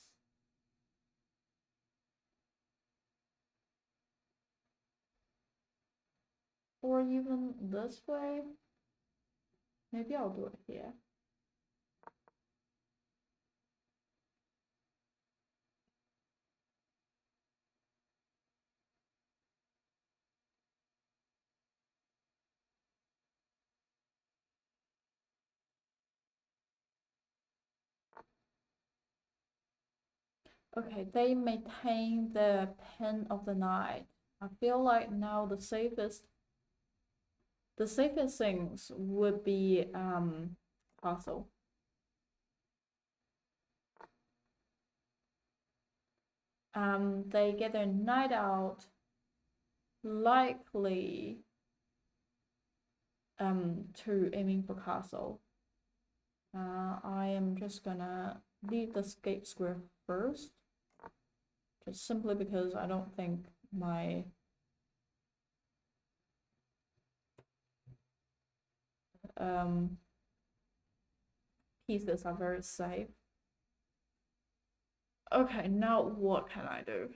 Or even this way. Maybe I'll do it here. Okay, they maintain the pin of the knight. I feel like now the safest things would be castle. They get their knight out, likely to aiming for castle. I am just gonna leave the escape square first, just simply because I don't think my pieces are very safe. Okay, now what can I do?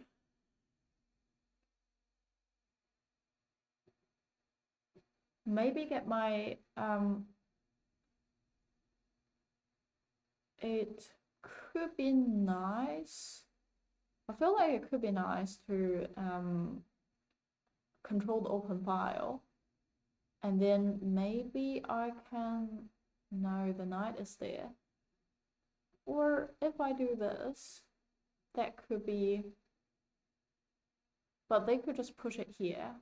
Maybe get my it could be nice. I feel like it could be nice to control the open file, and then maybe I can. No, the knight is there. Or if I do this, that could be. But they could just push it here.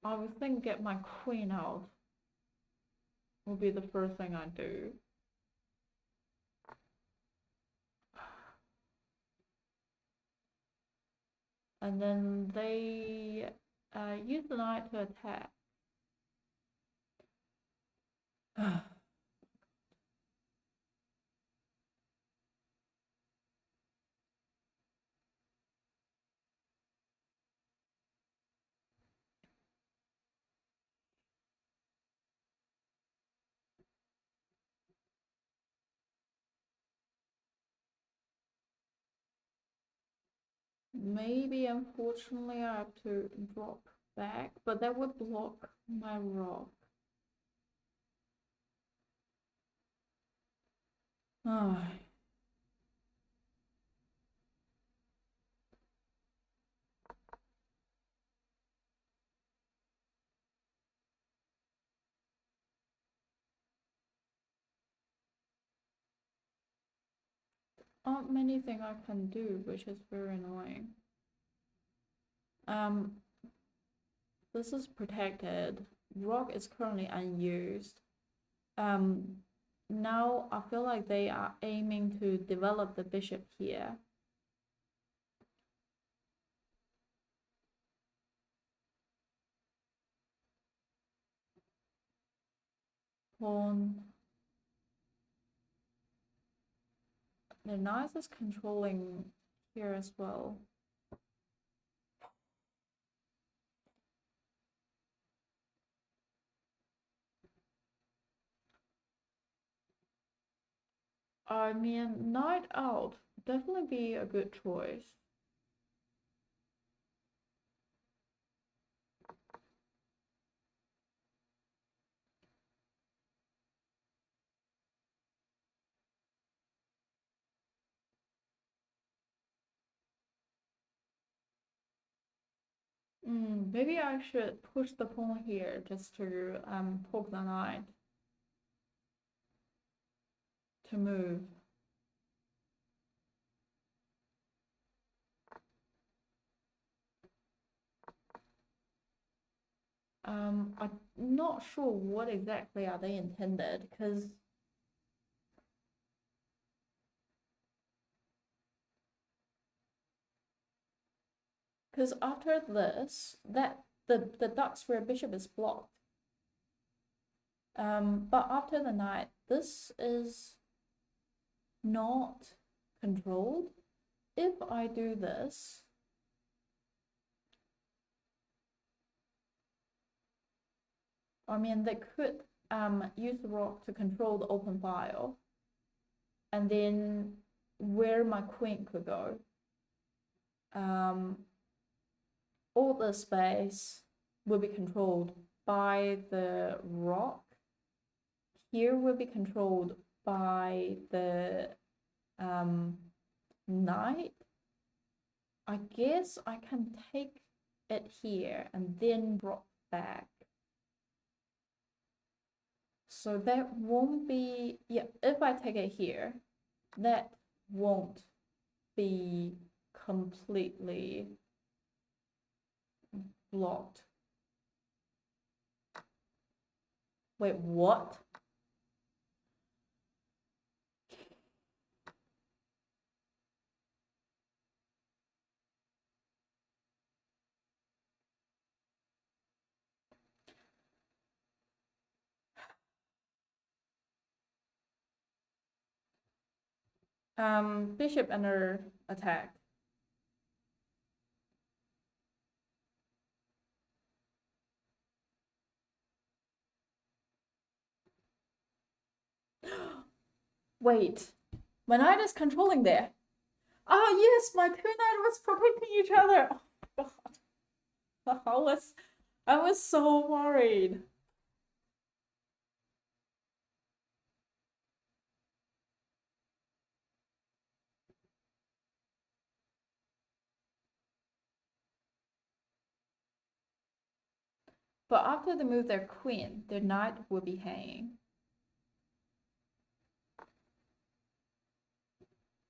I would think get my queen out will be the first thing I do. And then they use the knight to attack. Maybe, unfortunately, I have to drop back, but that would block my rock. Ah. aren't many things I can do, which is very annoying. This is protected. Rock is currently unused. Now I feel like they are aiming to develop the bishop here. Pawn. The knight is controlling here as well. I mean, knight out definitely be a good choice. Maybe I should push the pawn here just to poke the knight to move. I'm not sure what exactly are they intended because after this, the dark square bishop is blocked. But after the knight, this is not controlled. If I do this, I mean, they could use the rock to control the open file, and then where my queen could go. All the space will be controlled by the rock. Here will be controlled by the knight. I guess I can take it here and then drop back. So that won't be, yeah, if I take it here, that won't be completely blocked. Wait, what? Bishop under attack. Wait, my knight is controlling there. Oh yes, my two knights was protecting each other. Oh God, I was so worried. But after they move their queen, their knight will be hanging.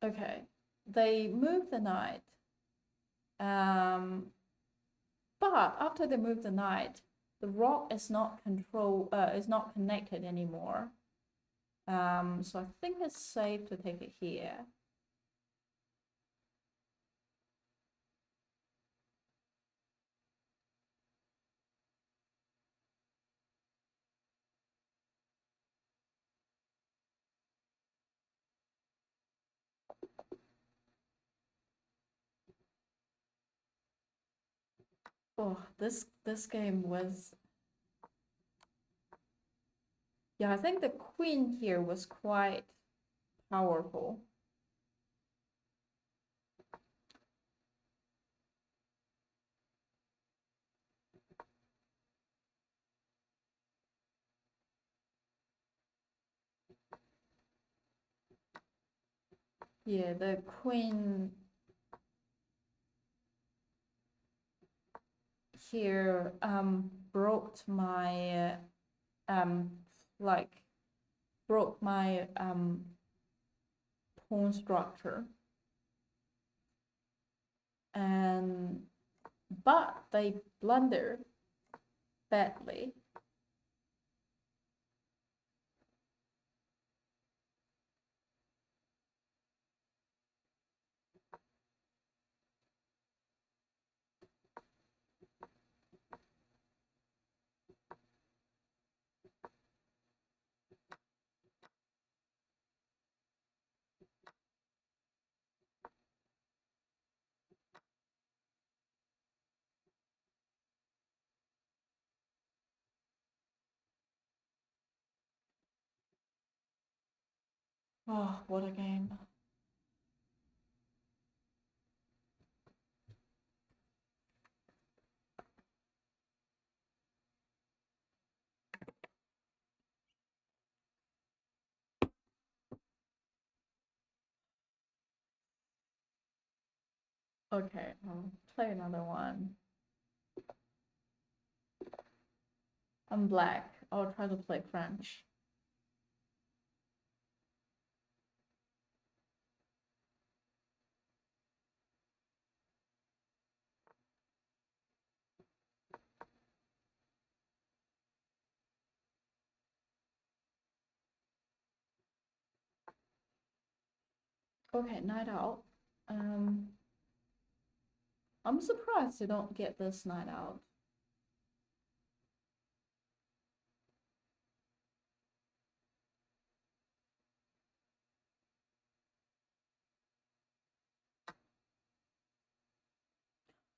Okay, they move the knight. But after they move the knight, the rock is not connected anymore. So I think it's safe to take it here. Oh, this game was, yeah, I think the queen here was quite powerful. Yeah, the queen here broke my like broke my pawn structure. But they blunder badly. Oh, what a game. Okay, I'll play another one. I'm black. I'll try to play French. Okay, knight out. I'm surprised you don't get this knight out.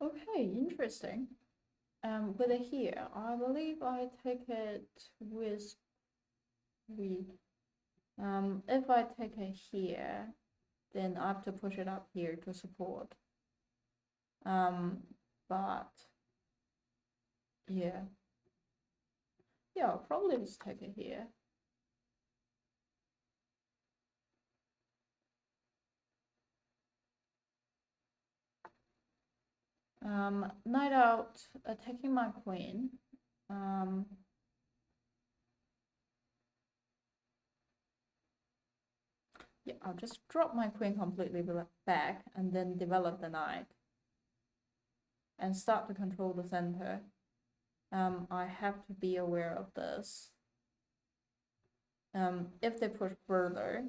Okay, interesting. With it here, I believe I take it with if I take it here, then I have to push it up here to support. But yeah, I'll probably just take it here. Knight out, attacking my queen. Yeah, I'll just drop my queen completely back and then develop the knight and start to control the center. I have to be aware of this. If they push further,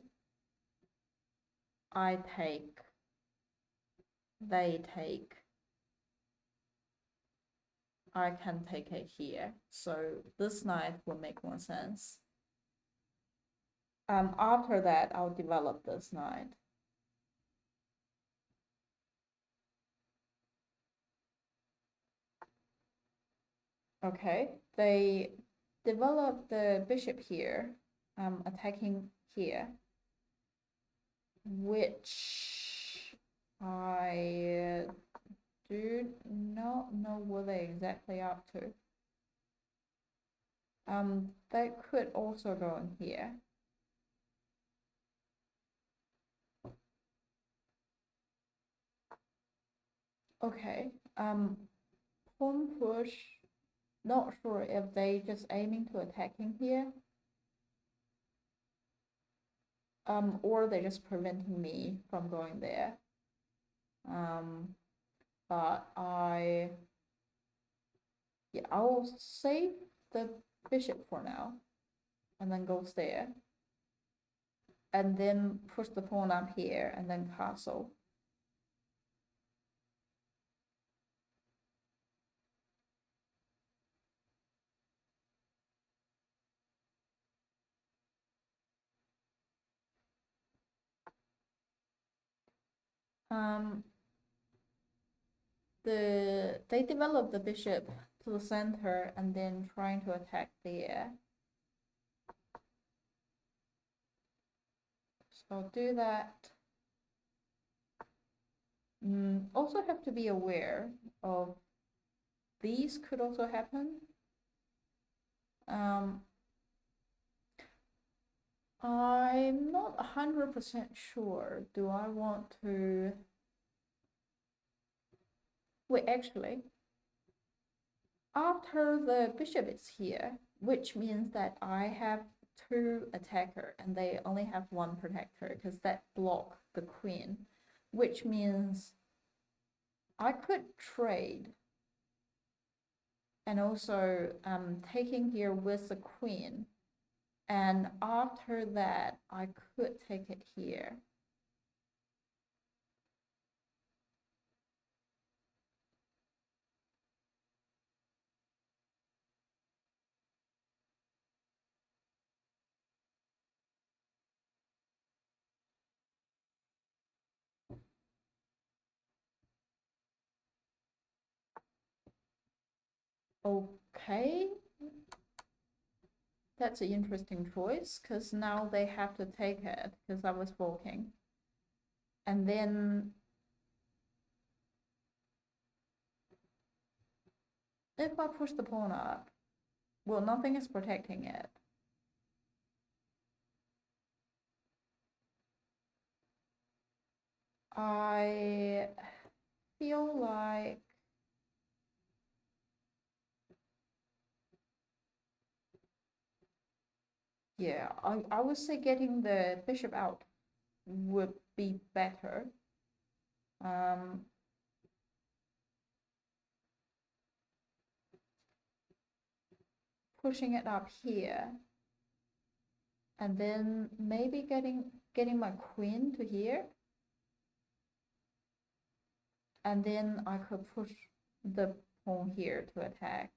I take, they take, I can take it here. So this knight will make more sense. After that, I'll develop this knight. Okay, they develop the bishop here, attacking here, which I do not know what they're exactly up to. They could also go in here. Okay, pawn push, not sure if they just aiming to attacking here. Or they're just preventing me from going there. But I'll save the bishop for now, and then go there, and then push the pawn up here, and then castle. They develop the bishop to the center and then trying to attack there. So I'll do that. Also have to be aware of these could also happen. I'm not 100% sure. Do I want to... Wait, actually, after the bishop is here, which means that I have two attacker and they only have one protector because that block the queen, which means I could trade and also taking here with the queen. And after that, I could take it here. Okay, that's an interesting choice because now they have to take it because I was forking. And then if I push the pawn up, well, nothing is protecting it. I feel like yeah, I would say getting the bishop out would be better. Pushing it up here, and then maybe getting my queen to here, and then I could push the pawn here to attack.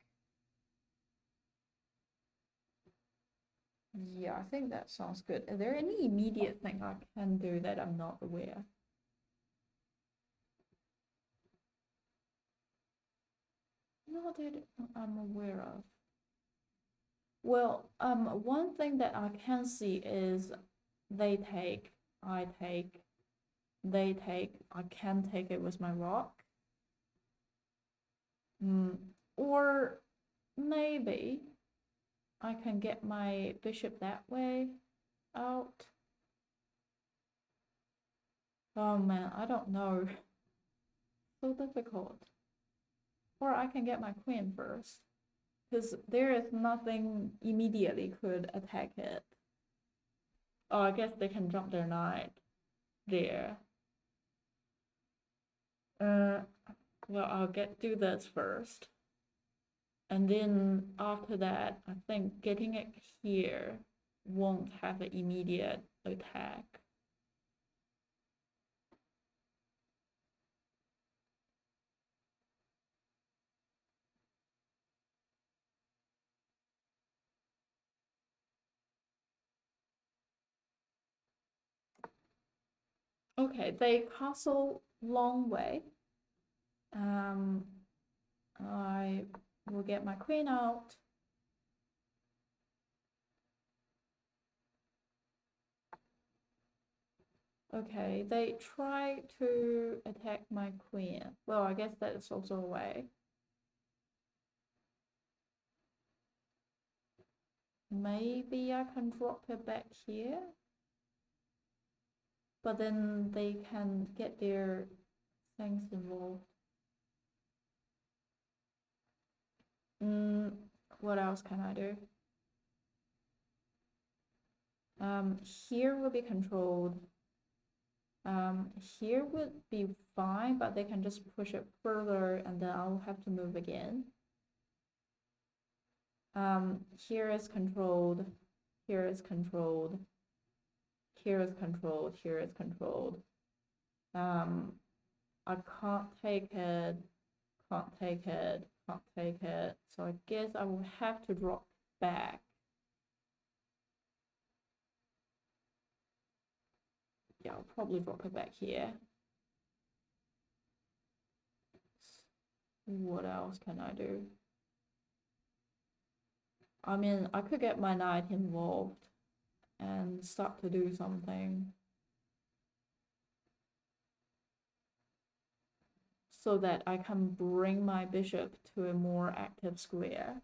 Yeah, I think that sounds good. Is there any immediate thing I can do that I'm not aware? Not that I'm aware of. Well, one thing that I can see is they take, I take, they take, I can take it with my rock. Or maybe I can get my bishop that way out. Oh man, I don't know. So difficult. Or I can get my queen first. Because there is nothing immediately could attack it. Oh, I guess they can jump their knight there. Well, I'll do this first. And then after that, I think getting it here won't have an immediate attack. Okay, they castle long way. I will get my queen out. Okay, they try to attack my queen. Well, I guess that is also a way. Maybe I can drop it back here. But then they can get their things involved. What else can I do? Here will be controlled. Here would be fine, but they can just push it further and then I'll have to move again. Here is controlled, here is controlled, here is controlled, here is controlled. I can't take it, can't take it, can't take it. So I guess I will have to drop back. Yeah, I'll probably drop it back here. What else can I do? I mean, I could get my knight involved and start to do something so that I can bring my bishop to a more active square.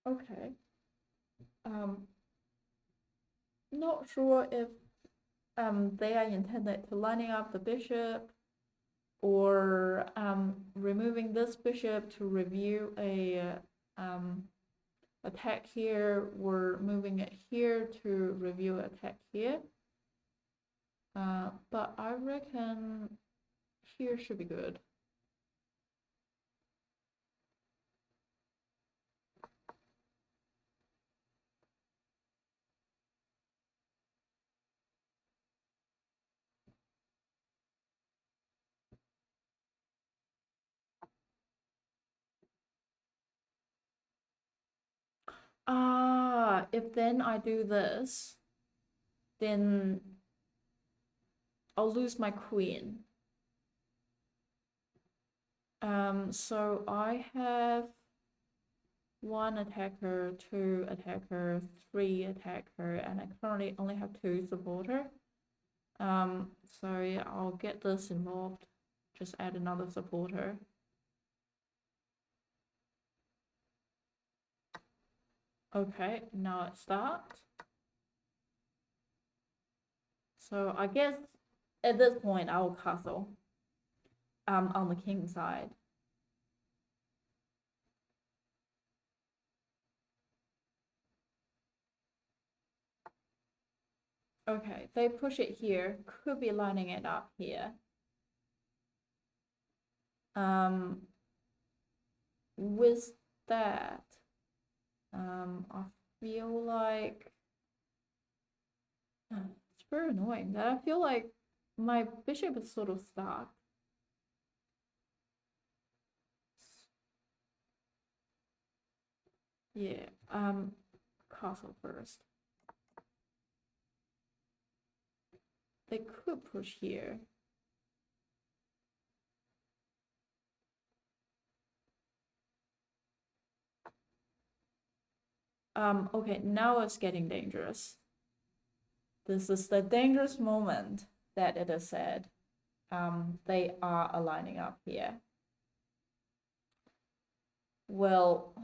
Okay. Not sure if they are intended to lining up the bishop or removing this bishop to review a attack here, or moving it here to review attack here. But I reckon here should be good. If then I do this, then I'll lose my queen. So I have one attacker, two attacker, three attacker, and I currently only have two supporter. So yeah, I'll get this involved. Just add another supporter. Okay, now it starts. So I guess at this point I will castle on the king side. Okay, they push it here, could be lining it up here. With that, I feel like it's very annoying that I feel like my bishop is sort of stuck. Yeah, castle first. They could push here. Okay, now it's getting dangerous. This is the dangerous moment that it is said. They are aligning up here. Well,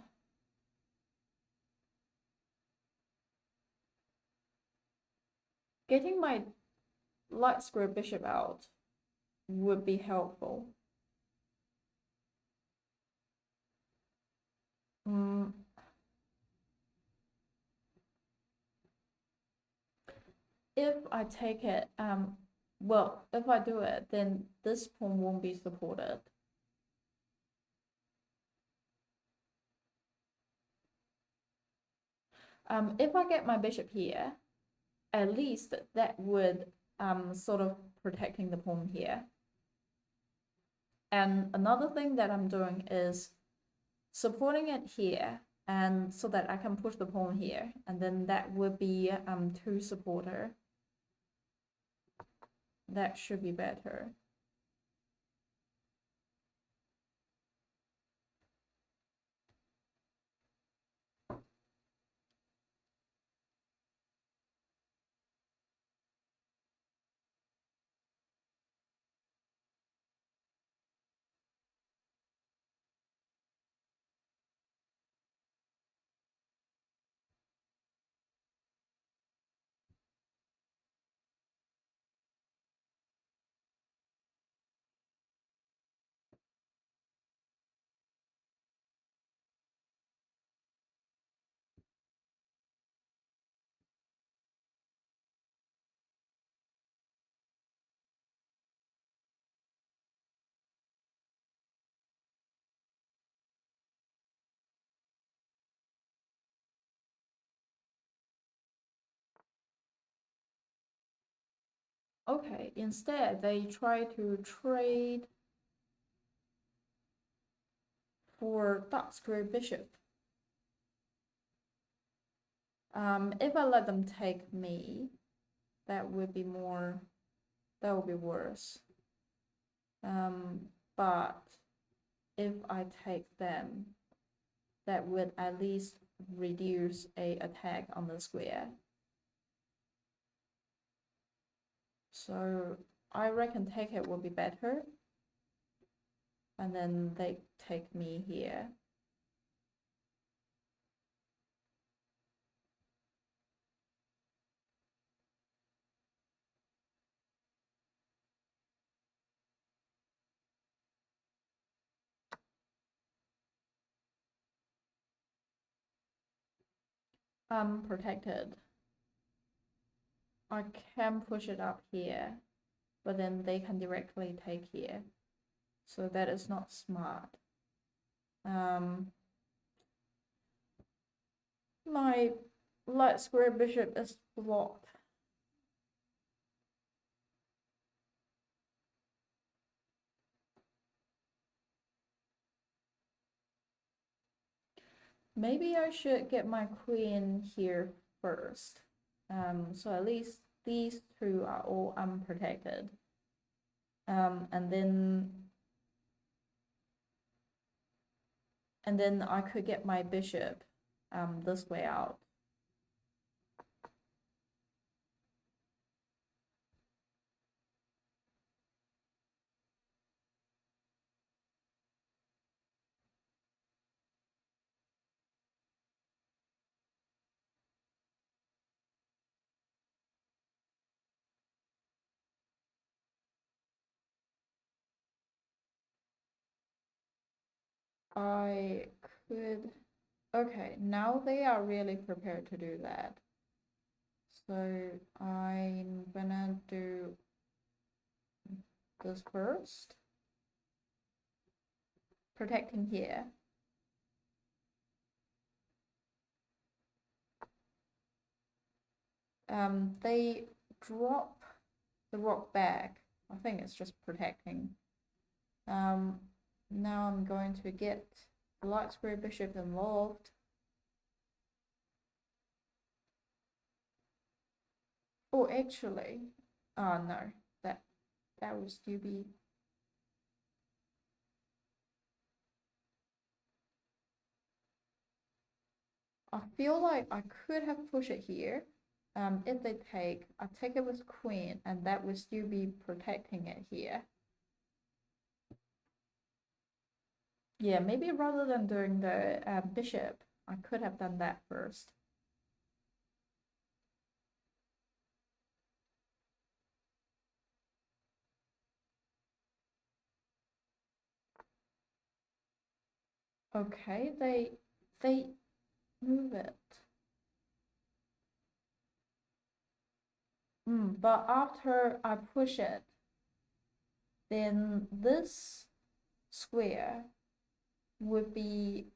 getting my light square bishop out would be helpful. If I take it, well, if I do it, then this pawn won't be supported. If I get my bishop here, at least that would sort of protecting the pawn here. And another thing that I'm doing is supporting it here, and so that I can push the pawn here, and then that would be two supporter. That should be better. Okay, instead they try to trade for dark square bishop. If I let them take me, that would be worse. But if I take them, that would at least reduce a attack on the square. So I reckon take it will be better. And then they take me here. protected. I can push it up here, but then they can directly take here. So that is not smart. My light square bishop is blocked. Maybe I should get my queen here first. So at least these two are all unprotected. And then I could get my bishop this way out. I could, okay, now they are really prepared to do that. So I'm gonna do this first, protecting here. They drop the rock back. I think it's just protecting. Now I'm going to get the light square bishop involved. Oh, actually, oh no, that would still be. I feel like I could have pushed it here. If they take, I take it with queen, and that would still be protecting it here. Yeah, maybe rather than doing the bishop, I could have done that first. Okay, they move it. But after I push it, then this square would be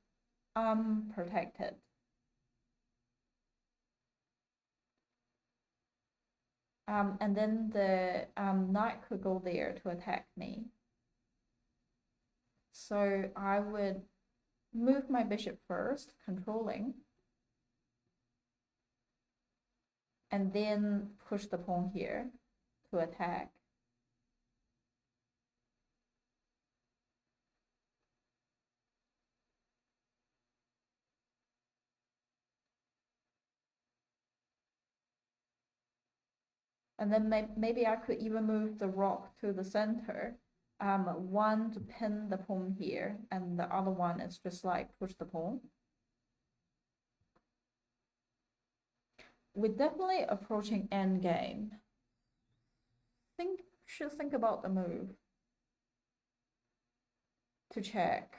unprotected. And then the knight could go there to attack me. So I would move my bishop first, controlling, and then push the pawn here to attack. And then maybe I could even move the rock to the center. One to pin the pawn here, and the other one is just like push the pawn. We're definitely approaching endgame. Should think about the move to check.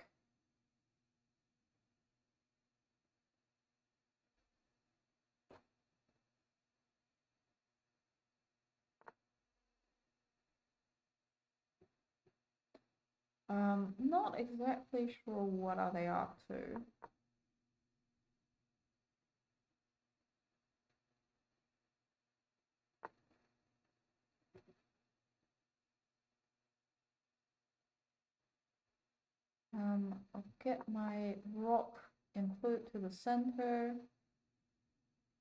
Not exactly sure what are they up to. I'll get my rock include to the center.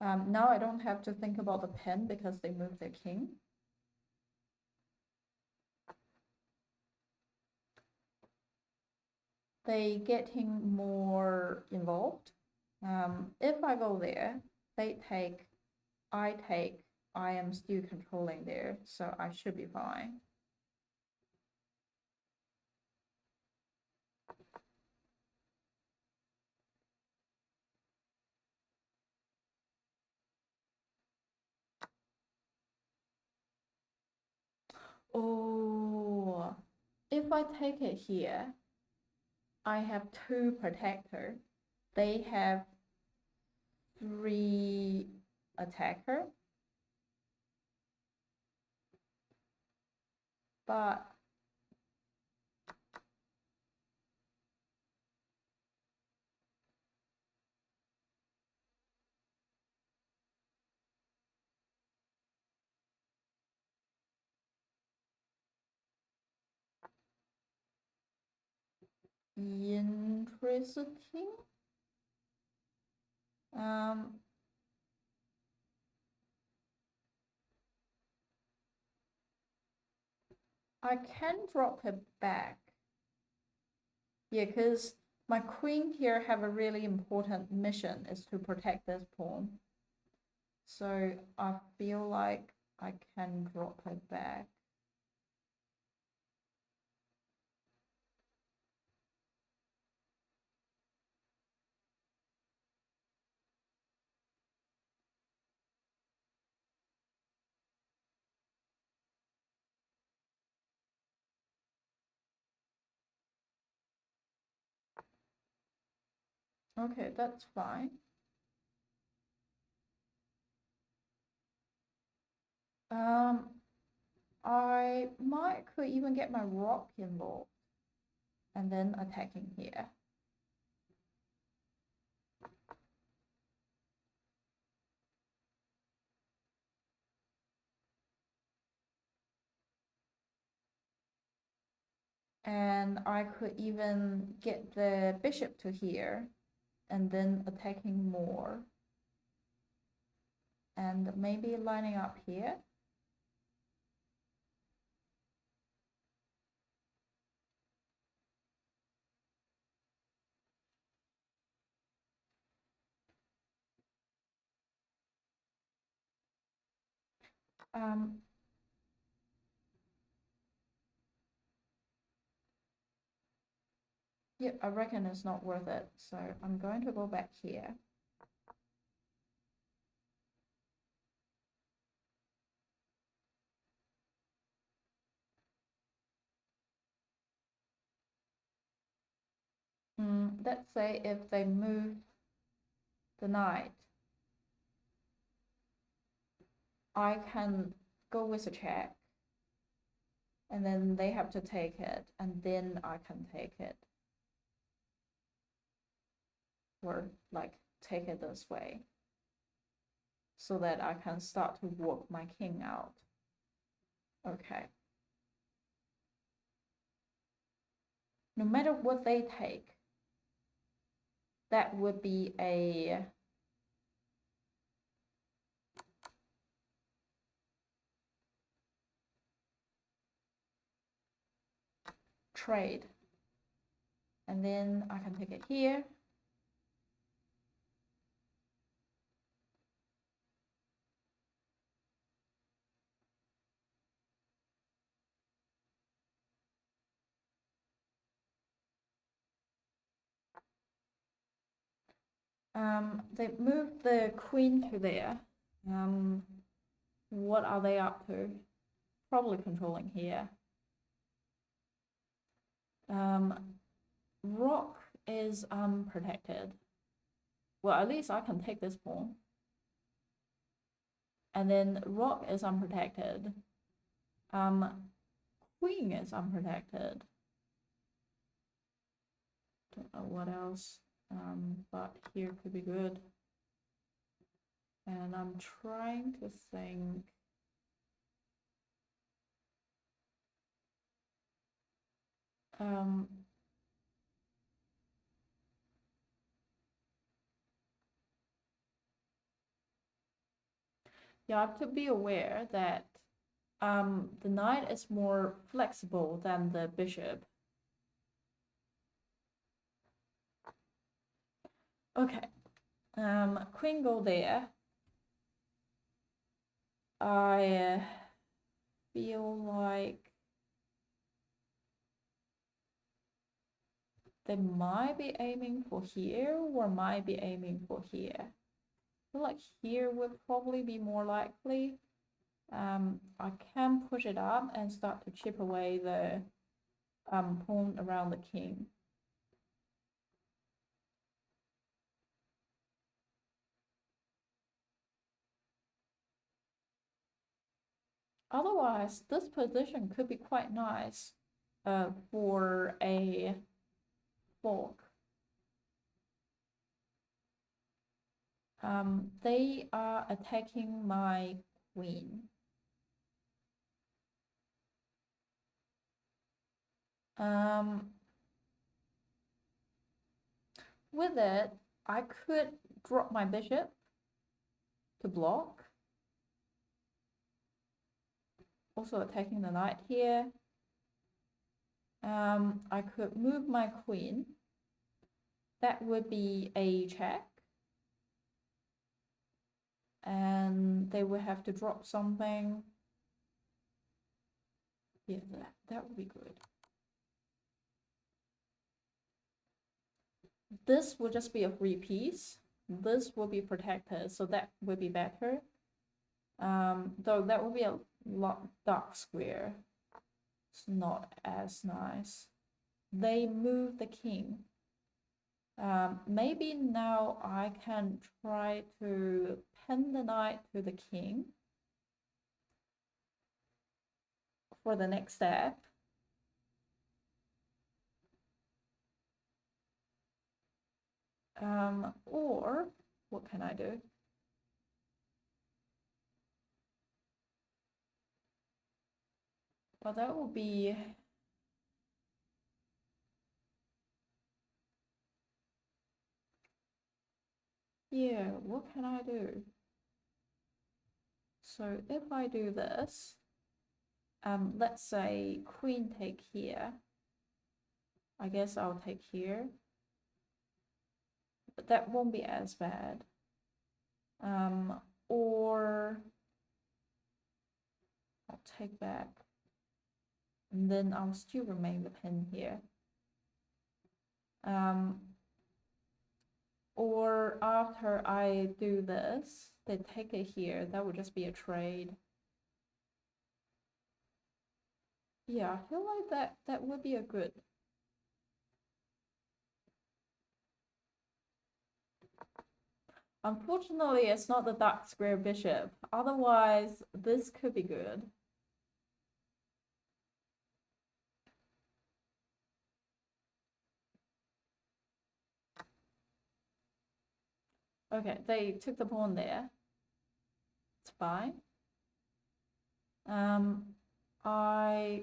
Now I don't have to think about the pin because they moved their king. They getting more involved. If I go there, they take, I take, I am still controlling there, so I should be fine. Oh, if I take it here, I have two protector. They have 3 attacker, but interesting. I can drop it back. Yeah, because my queen here have a really important mission is to protect this pawn. So I feel like I can drop it back. Okay, that's fine. I could even get my rock involved and then attacking here. And I could even get the bishop to here and then attacking more. And maybe lining up here. Yeah, I reckon it's not worth it. So I'm going to go back here. Let's say if they move the knight, I can go with a check. And then they have to take it, and then I can take it. Or like take it this way. So that I can start to walk my king out. Okay. No matter what they take, that would be a trade. And then I can take it here. They moved the queen to there. What are they up to? Probably controlling here. Rock is unprotected. Well, at least I can take this pawn. And then rock is unprotected. Queen is unprotected. Don't know what else. But here could be good. And I'm trying to think. You have to be aware that the knight is more flexible than the bishop. Okay, queen go there. I feel like they might be aiming for here or might be aiming for here. I feel like here would probably be more likely. I can push it up and start to chip away the pawn around the king. Otherwise, this position could be quite nice for a fork. They are attacking my queen. With it, I could drop my bishop to block. Also attacking the knight here. I could move my queen. That would be a check. And they would have to drop something. Yeah, that would be good. This would just be a free piece. This will be protected, so that would be better. Though that would be a lot dark square. It's not as nice. They move the king. Maybe now I can try to pin the knight to the king for the next step. Or what can I do? Well, that will be yeah, what can I do? So if I do this, let's say queen take here. I guess I'll take here. But that won't be as bad. Or I'll take back. And then I'll still remain the pin here. Or after I do this, they take it here. That would just be a trade. Yeah, I feel like that would be a good. Unfortunately, it's not the dark square bishop. Otherwise, this could be good. Okay, they took the pawn there. It's fine. I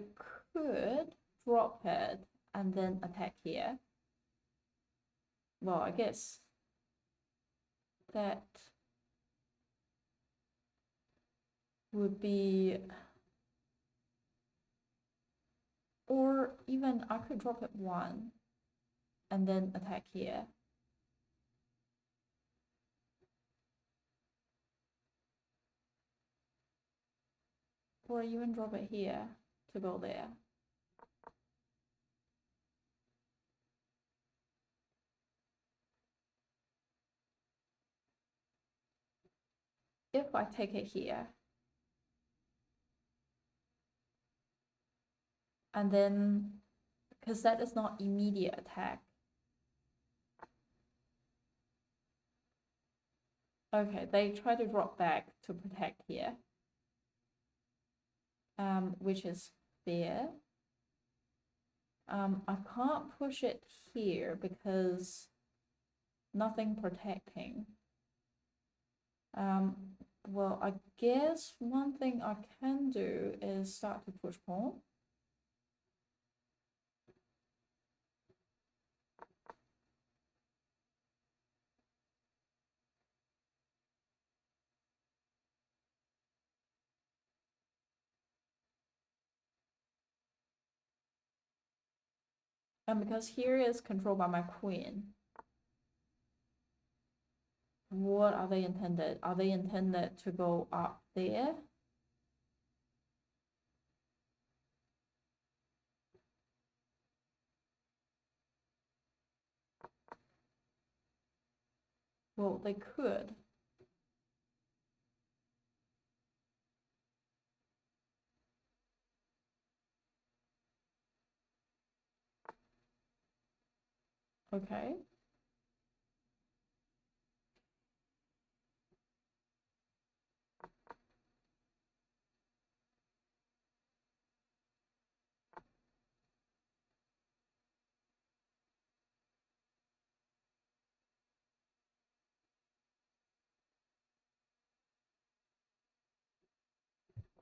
could drop it and then attack here. Well, I guess that would be, or even I could drop it one and then attack here. Or even drop it here to go there. If I take it here, and then, because that is not immediate attack. Okay, they try to drop back to protect here, which is fair. I can't push it here because nothing protecting. Well, I guess one thing I can do is start to push pawn. And because here is controlled by my queen, what are they intended? Are they intended to go up there? Well, they could. Okay.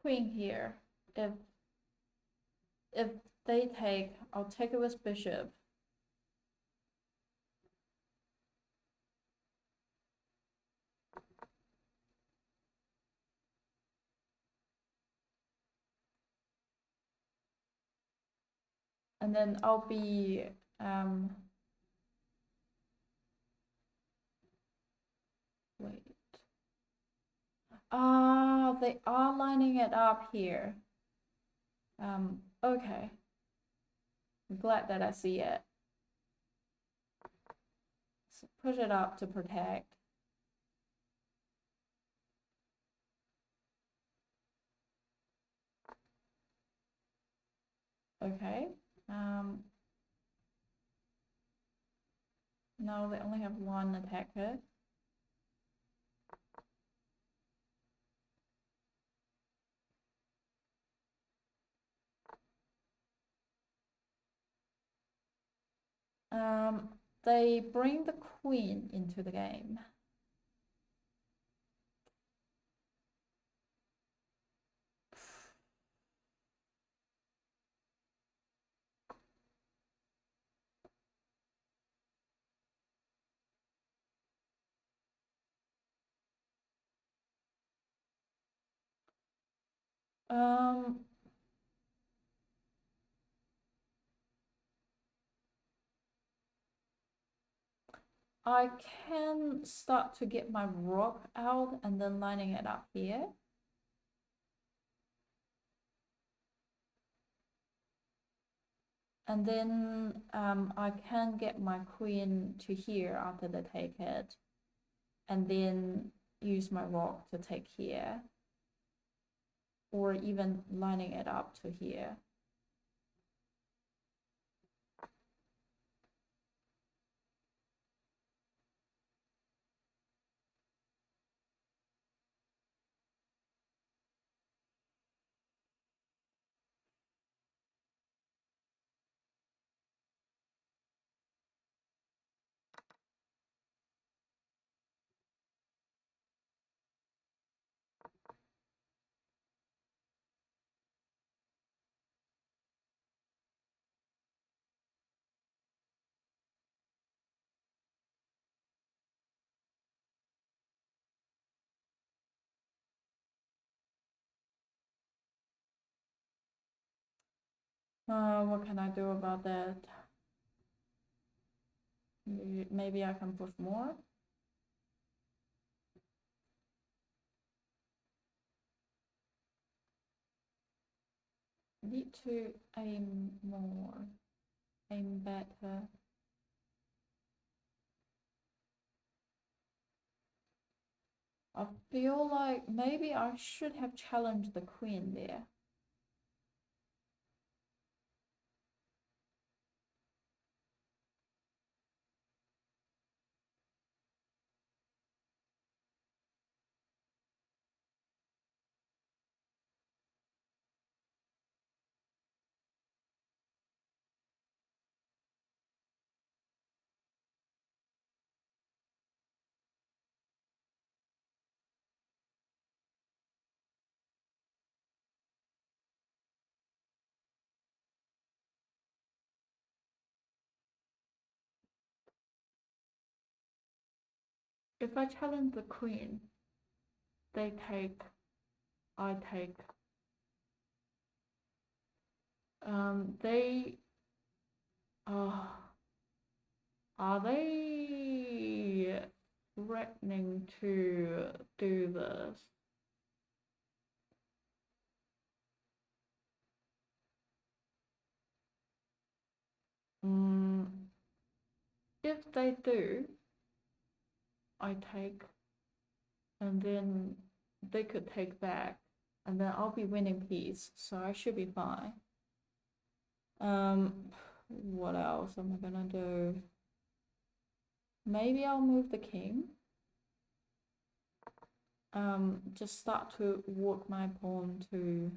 queen here. If they take, I'll take it with bishop. And then I'll be wait. Ah, they are lining it up here. Okay. I'm glad that I see it. So push it up to protect. Okay. No, they only have one attacker. They bring the queen into the game. I can start to get my rook out and then lining it up here. And then I can get my queen to here after they take it. And then use my rook to take here. Or even lining it up to here. What can I do about that? Maybe I can push more. Need to aim more, aim better. I feel like maybe I should have challenged the queen there. If I challenge the queen, they take, I take. They are they threatening to do this? If they do, I take, and then they could take back, and then I'll be winning piece, so I should be fine. What else am I gonna do? Maybe I'll move the king. Just start to walk my pawn to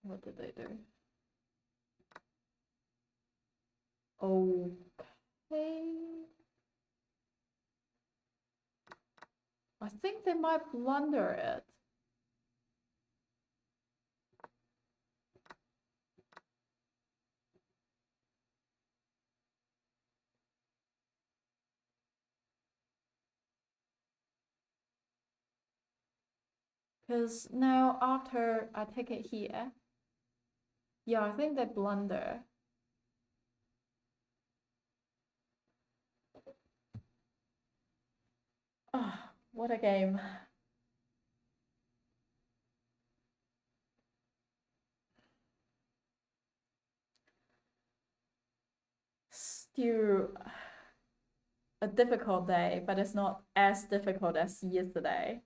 what did they do? Okay. I think they might blunder it. Because now after I take it here, yeah, I think they blunder. Ah, what a game. Still a difficult day, but it's not as difficult as yesterday.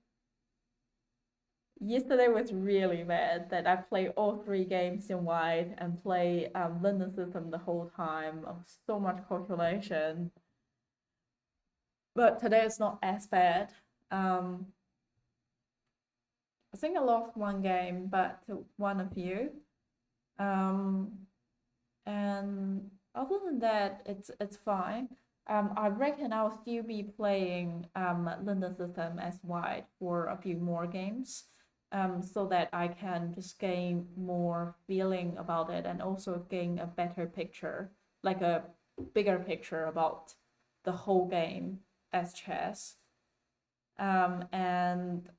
Yesterday was really bad that I played all three games in white and play London system the whole time. So much calculation. But today it's not as bad. Um, I think I lost one game, but won a few. Um, and other than that, it's fine. I reckon I'll still be playing London system as white for a few more games, so that I can just gain more feeling about it and also gain a better picture, like a bigger picture about the whole game as chess. And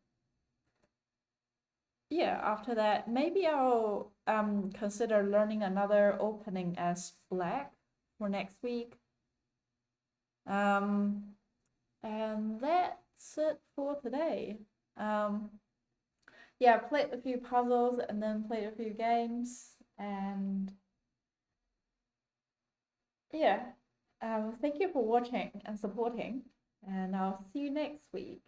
yeah, after that, maybe I'll consider learning another opening as black for next week. Um, and that's it for today. Um, yeah, played a few puzzles and then played a few games. And yeah, thank you for watching and supporting. And I'll see you next week.